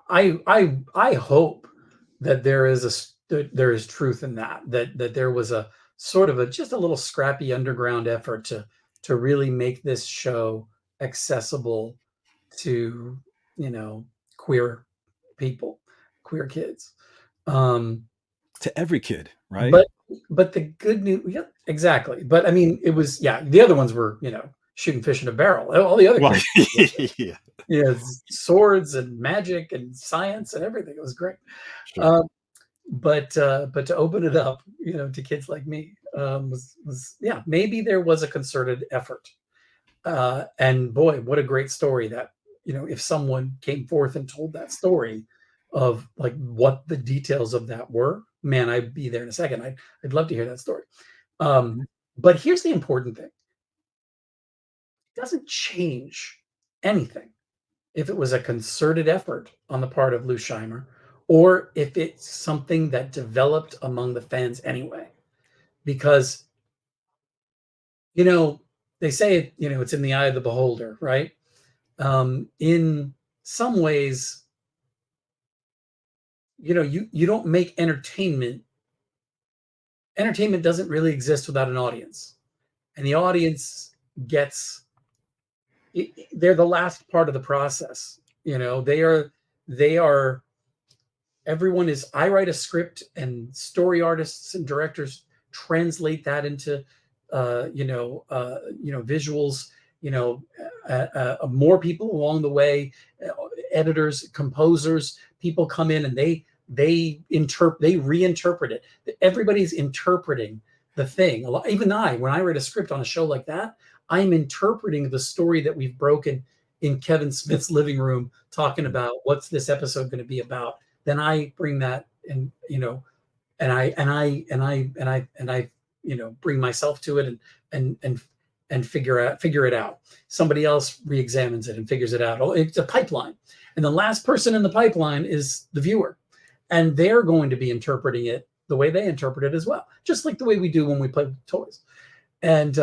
I hope that there is truth in that there was a sort of just a little scrappy underground effort to really make this show accessible to queer people, queer kids. Um, To every kid, right? but but the good news, yeah, exactly. But I mean, it was the other ones were shooting fish in a barrel. All the other Well, characters, yeah, swords and magic and science and everything. It was great. sure. Um, but to open it up, to kids like me, was yeah, maybe there was a concerted effort. And boy, what a great story that, if someone came forth and told that story of like what the details of that were, man, I'd be there in a second. I'd love to hear that story. Um, Mhm. but here's the important thing. It doesn't change anything if it was a concerted effort on the part of Lou Scheimer, or if it's something that developed among the fans anyway. Because, they say it's in the eye of the beholder, right? In some ways, you don't make entertainment. Entertainment doesn't really exist without an audience, and the audience gets. They're the last part of the process. They are. Everyone is. I write a script, and story artists and directors translate that into, visuals. More people along the way, editors, composers, people come in and they reinterpret it. Everybody's interpreting the thing. Even when I write a script on a show like that, I'm interpreting the story that we've broken in Kevin Smith's living room, talking about what's this episode going to be about. Then I bring that and I bring myself to it and figure it out. Somebody else re-examines it and figures it out. It's a pipeline, and the last person in the pipeline is the viewer, and they're going to be interpreting it the way they interpret it as well, just like the way we do when we play with toys. And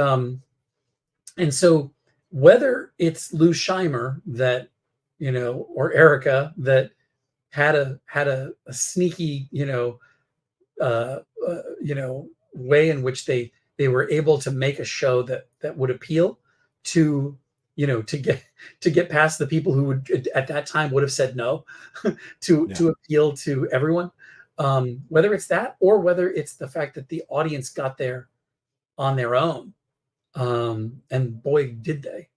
so whether it's Lou Scheimer that or Erica that had a sneaky uh, way in which they were able to make a show that would appeal to to get past the people who would at that time would have said no, to appeal to everyone, whether it's that or whether it's the fact that the audience got there on their own, and boy did they.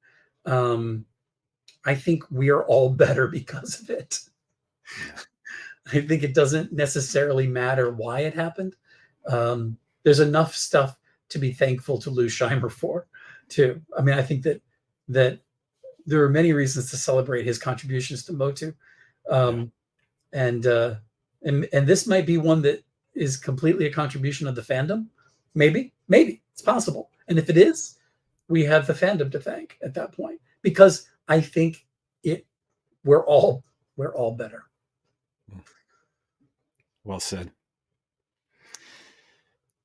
I think we are all better because of it. Yeah. I think it doesn't necessarily matter why it happened. There's enough stuff to be thankful to Lou Scheimer for, too. I mean, I think that there are many reasons to celebrate his contributions to Motu, and this might be one that is completely a contribution of the fandom. Maybe it's possible, and if it is, we have the fandom to thank at that point, because I think we're all better. Well said.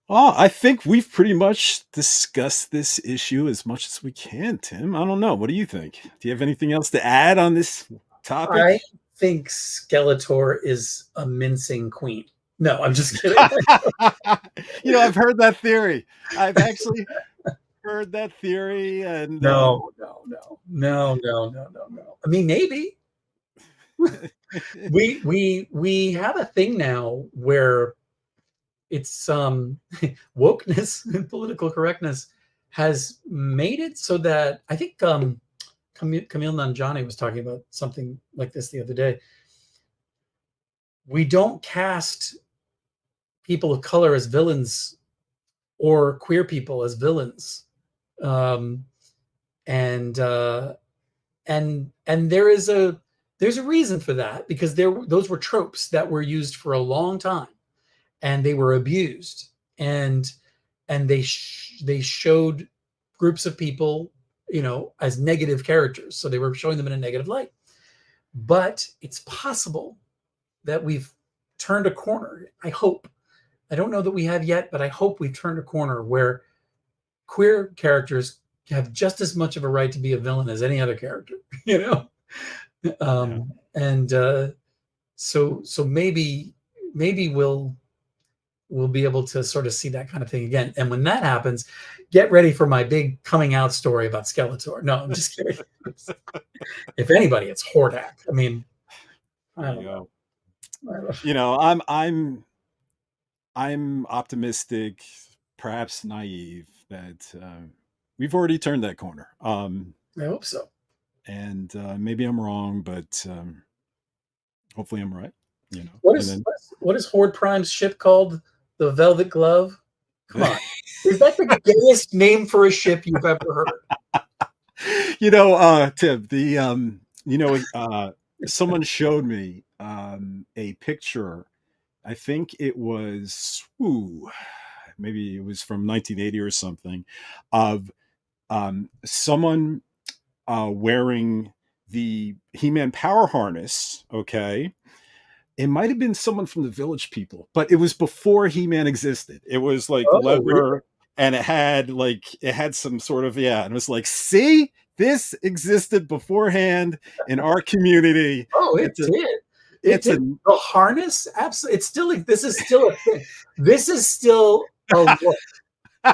Well, I think we've pretty much discussed this issue as much as we can, Tim. I don't know. What do you think? Do you have anything else to add on this topic? I think Skeletor is a mincing queen. No, I'm just kidding. I've heard that theory. I've actually heard that theory, and No. I mean, maybe we have a thing now where it's wokeness and political correctness has made it so that I think Camille Nanjiani was talking about something like this the other day. We don't cast people of color as villains or queer people as villains, and there's a reason for that, because those were tropes that were used for a long time, and they were abused, and they showed groups of people as negative characters, so they were showing them in a negative light. But it's possible that we've turned a corner. I don't know that we have yet, but I hope we've turned a corner where queer characters have just as much of a right to be a villain as any other character, and so maybe we'll be able to sort of see that kind of thing again. And when that happens, get ready for my big coming out story about Skeletor. No, I'm just kidding. If anybody, it's Hordak. I mean, I don't know. I'm optimistic, perhaps naive, that we've already turned that corner. I hope so. And maybe I'm wrong, but hopefully I'm right. You know, What and is then what is Horde Prime's ship called? The Velvet Glove? Come on. Is that the gayest name for a ship you've ever heard? Tim, someone showed me a picture. I think it was, maybe it was from 1980 or something, of someone wearing the He-Man power harness. Okay. It might have been someone from the Village People, but it was before He-Man existed. It was like Oh, really? leather, and it had some sort of, yeah, and it was like, see, this existed beforehand in our community. Oh, it It's a did. It it's a did. The harness, absolutely. It's still, this is still a thing. This is still a look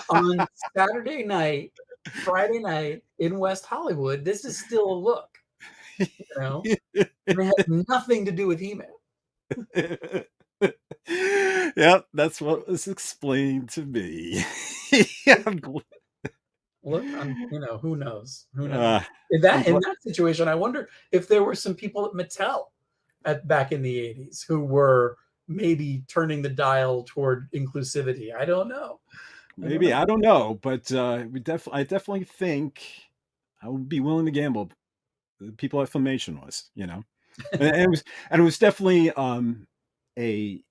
on Saturday night, Friday night in West Hollywood. This is still a look, you know, and it has nothing to do with He-Man. Yep, that's what was explained to me. Look, who knows? Who knows? uh, In I'm that in glad. that situation, I wonder if there were some people at Mattel back in the 80s who were maybe turning the dial toward inclusivity. I don't know. Maybe, I don't know, but I definitely think I would be willing to gamble. The people at Filmation was, and it was definitely a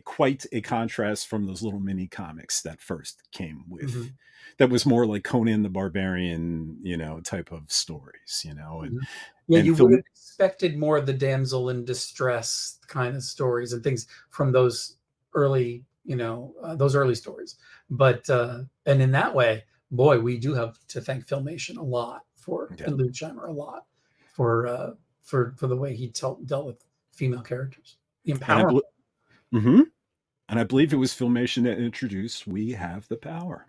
quite a contrast from those little mini comics that first came with. Mhm. That was more like Conan the Barbarian, type of stories, Mhm. Yeah, and you would film. have expected more of the damsel in distress kind of stories and things from those early stories. But and in that way, boy, we do have to thank Filmation a lot Yeah. and Luchheimer a lot for the way he dealt with female characters, the and I empowerment. bel hmm and I believe it was Filmation that introduced "We Have the Power,"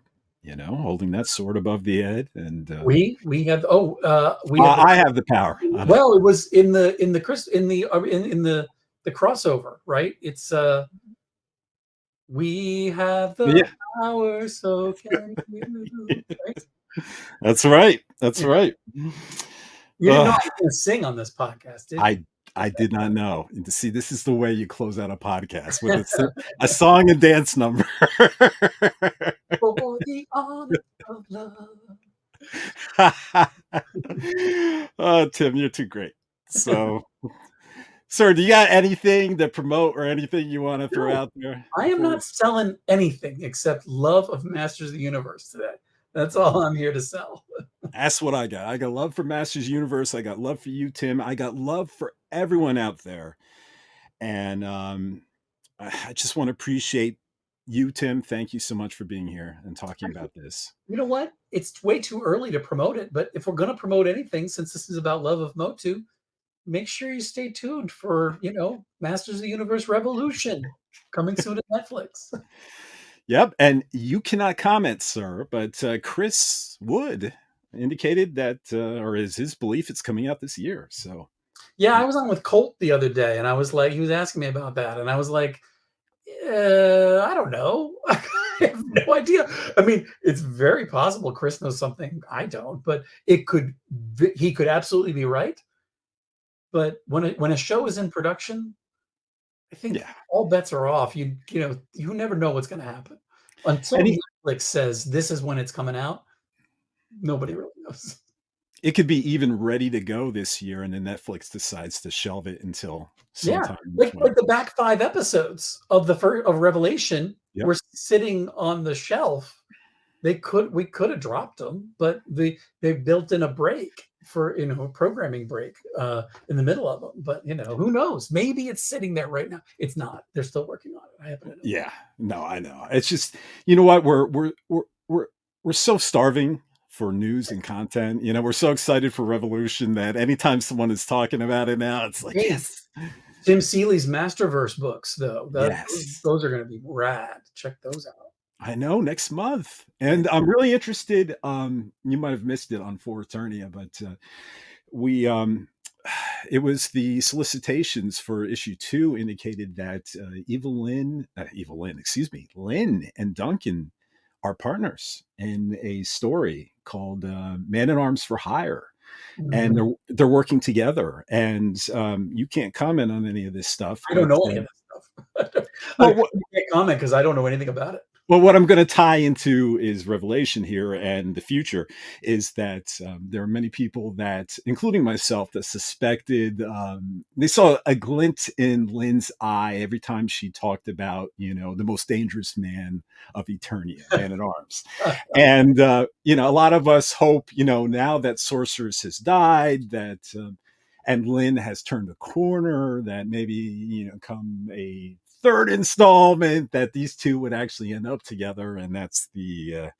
holding that sword above the head, and We have we have I have the power. well, it was in the crossover, right? It's we have the Yeah, power, so can you, right? that's right. That's Yeah. right. You didn't know I was going to sing on this podcast, did you? I did not know. And to see, this is the way you close out a podcast, with a song and dance number. For the honor of love. Oh, Tim, you're too great. So, sir, do you got anything to promote or anything you want to throw No, out there I am before we? not selling anything except love of Masters of the Universe today. That's all I'm here to sell. That's what I got. I got love for Masters Universe. I got love for you, Tim. I got love for everyone out there. And I just want to appreciate you, Tim. Thank you so much for being here and talking about this. You know what? It's way too early to promote it, but if we're going to promote anything, since this is about love of Motu, make sure you stay tuned for, Masters of the Universe Revolution coming soon to Netflix. Yep. And you cannot comment, sir, but Chris Wood indicated that, or is his belief, it's coming out this year. So, Yeah, I was on with Colt the other day, and I was like, he was asking me about that, and I was like, I don't know. I have no idea. I mean, it's very possible Chris knows something I don't, but he could absolutely be right. But when a show is in production, I think yeah. all bets are off. You never know what's going to happen until And Netflix says this is when it's coming out. Nobody really knows. it could be even ready to go this year, and then Netflix decides to shelve it until Yeah, sometime in like 20. the back 5 episodes of Revelation Yep. were sitting on the shelf. We could have dropped them, but they built in a break for a programming break in the middle of them. But who knows? Maybe it's sitting there right now. It's not. They're still working on it. I happen to know. Yeah. No, I know. It's just, you know what? We're so starving for news and content. We're so excited for Revolution that anytime someone is talking about it now, it's like, Hey, yes. Tim Seeley's Masterverse books, though, Yes. those are going to be rad. Check those out. I know, next month. And I'm really interested. You might have missed it on For Eternia, but we it was the solicitations for issue 2 indicated that Lynn and Duncan are partners in a story called Man at Arms for Hire. And Mhm. they're working together. And you can't comment on any of this stuff. I don't But know any of this stuff. I well, can't comment because I don't know anything about it. well, what I'm going to tie into is Revelation here, and the future is that there are many people that, including myself, that suspected they saw a glint in Lynn's eye every time she talked about, the most dangerous man of Eternia, Man at Arms. And, a lot of us hope, now that Sorceress has died, that and Lynn has turned a corner, that maybe, come a third installment, that these two would actually end up together. And that's the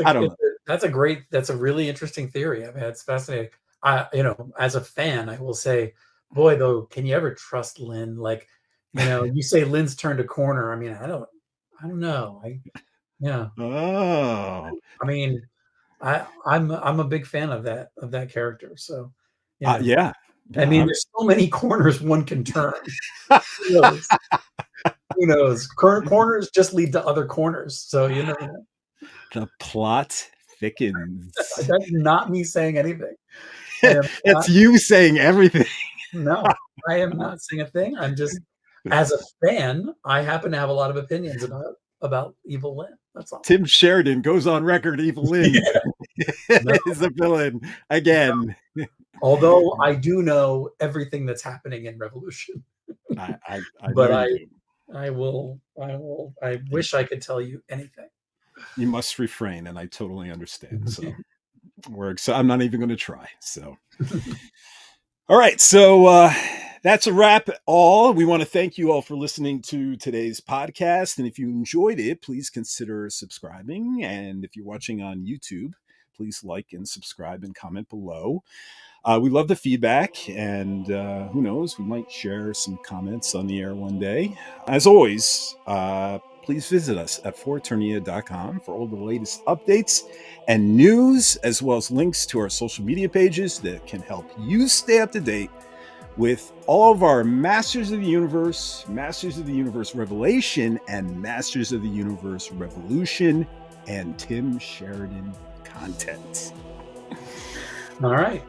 I don't know. That's a really interesting theory. I mean, it's fascinating. As a fan, I will say, boy, though, can you ever trust Lynn? Like, you say Lynn's turned a corner. I mean, I don't know. Yeah. Oh, I mean, I'm a big fan of that character. So, yeah. I mean, there's so many corners one can turn. Who knows? Who knows? Current corners just lead to other corners. So you never know. The plot thickens. That's not me saying anything. It's you saying everything. No, I am not saying a thing. I'm just, as a fan, I happen to have a lot of opinions about Evil Lynn. That's all. Tim Sheridan goes on record, Evil Lynn is a villain again. Although I do know everything that's happening in Revolution. I but know you do. I wish I could tell you anything. You must refrain, and I totally understand. So I'm not even going to try. So, all right. So that's a wrap. We want to thank you all for listening to today's podcast. And if you enjoyed it, please consider subscribing. And if you're watching on YouTube, please like and subscribe and comment below. We love the feedback, and who knows, we might share some comments on the air one day. As always, please visit us at foreternia.com for all the latest updates and news, as well as links to our social media pages that can help you stay up to date with all of our Masters of the Universe Revelation, and Masters of the Universe Revolution and Tim Sheridan content. All right.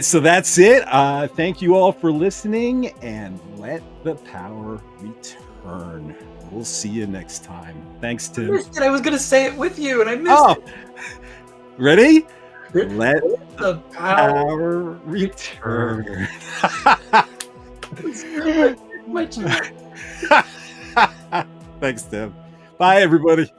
So that's it. Thank you all for listening, and let the power return. We'll see you next time. Thanks, Tim. I was going to say it with you, and I missed it. Ready? Let the power return. Thanks, Tim. Bye, everybody.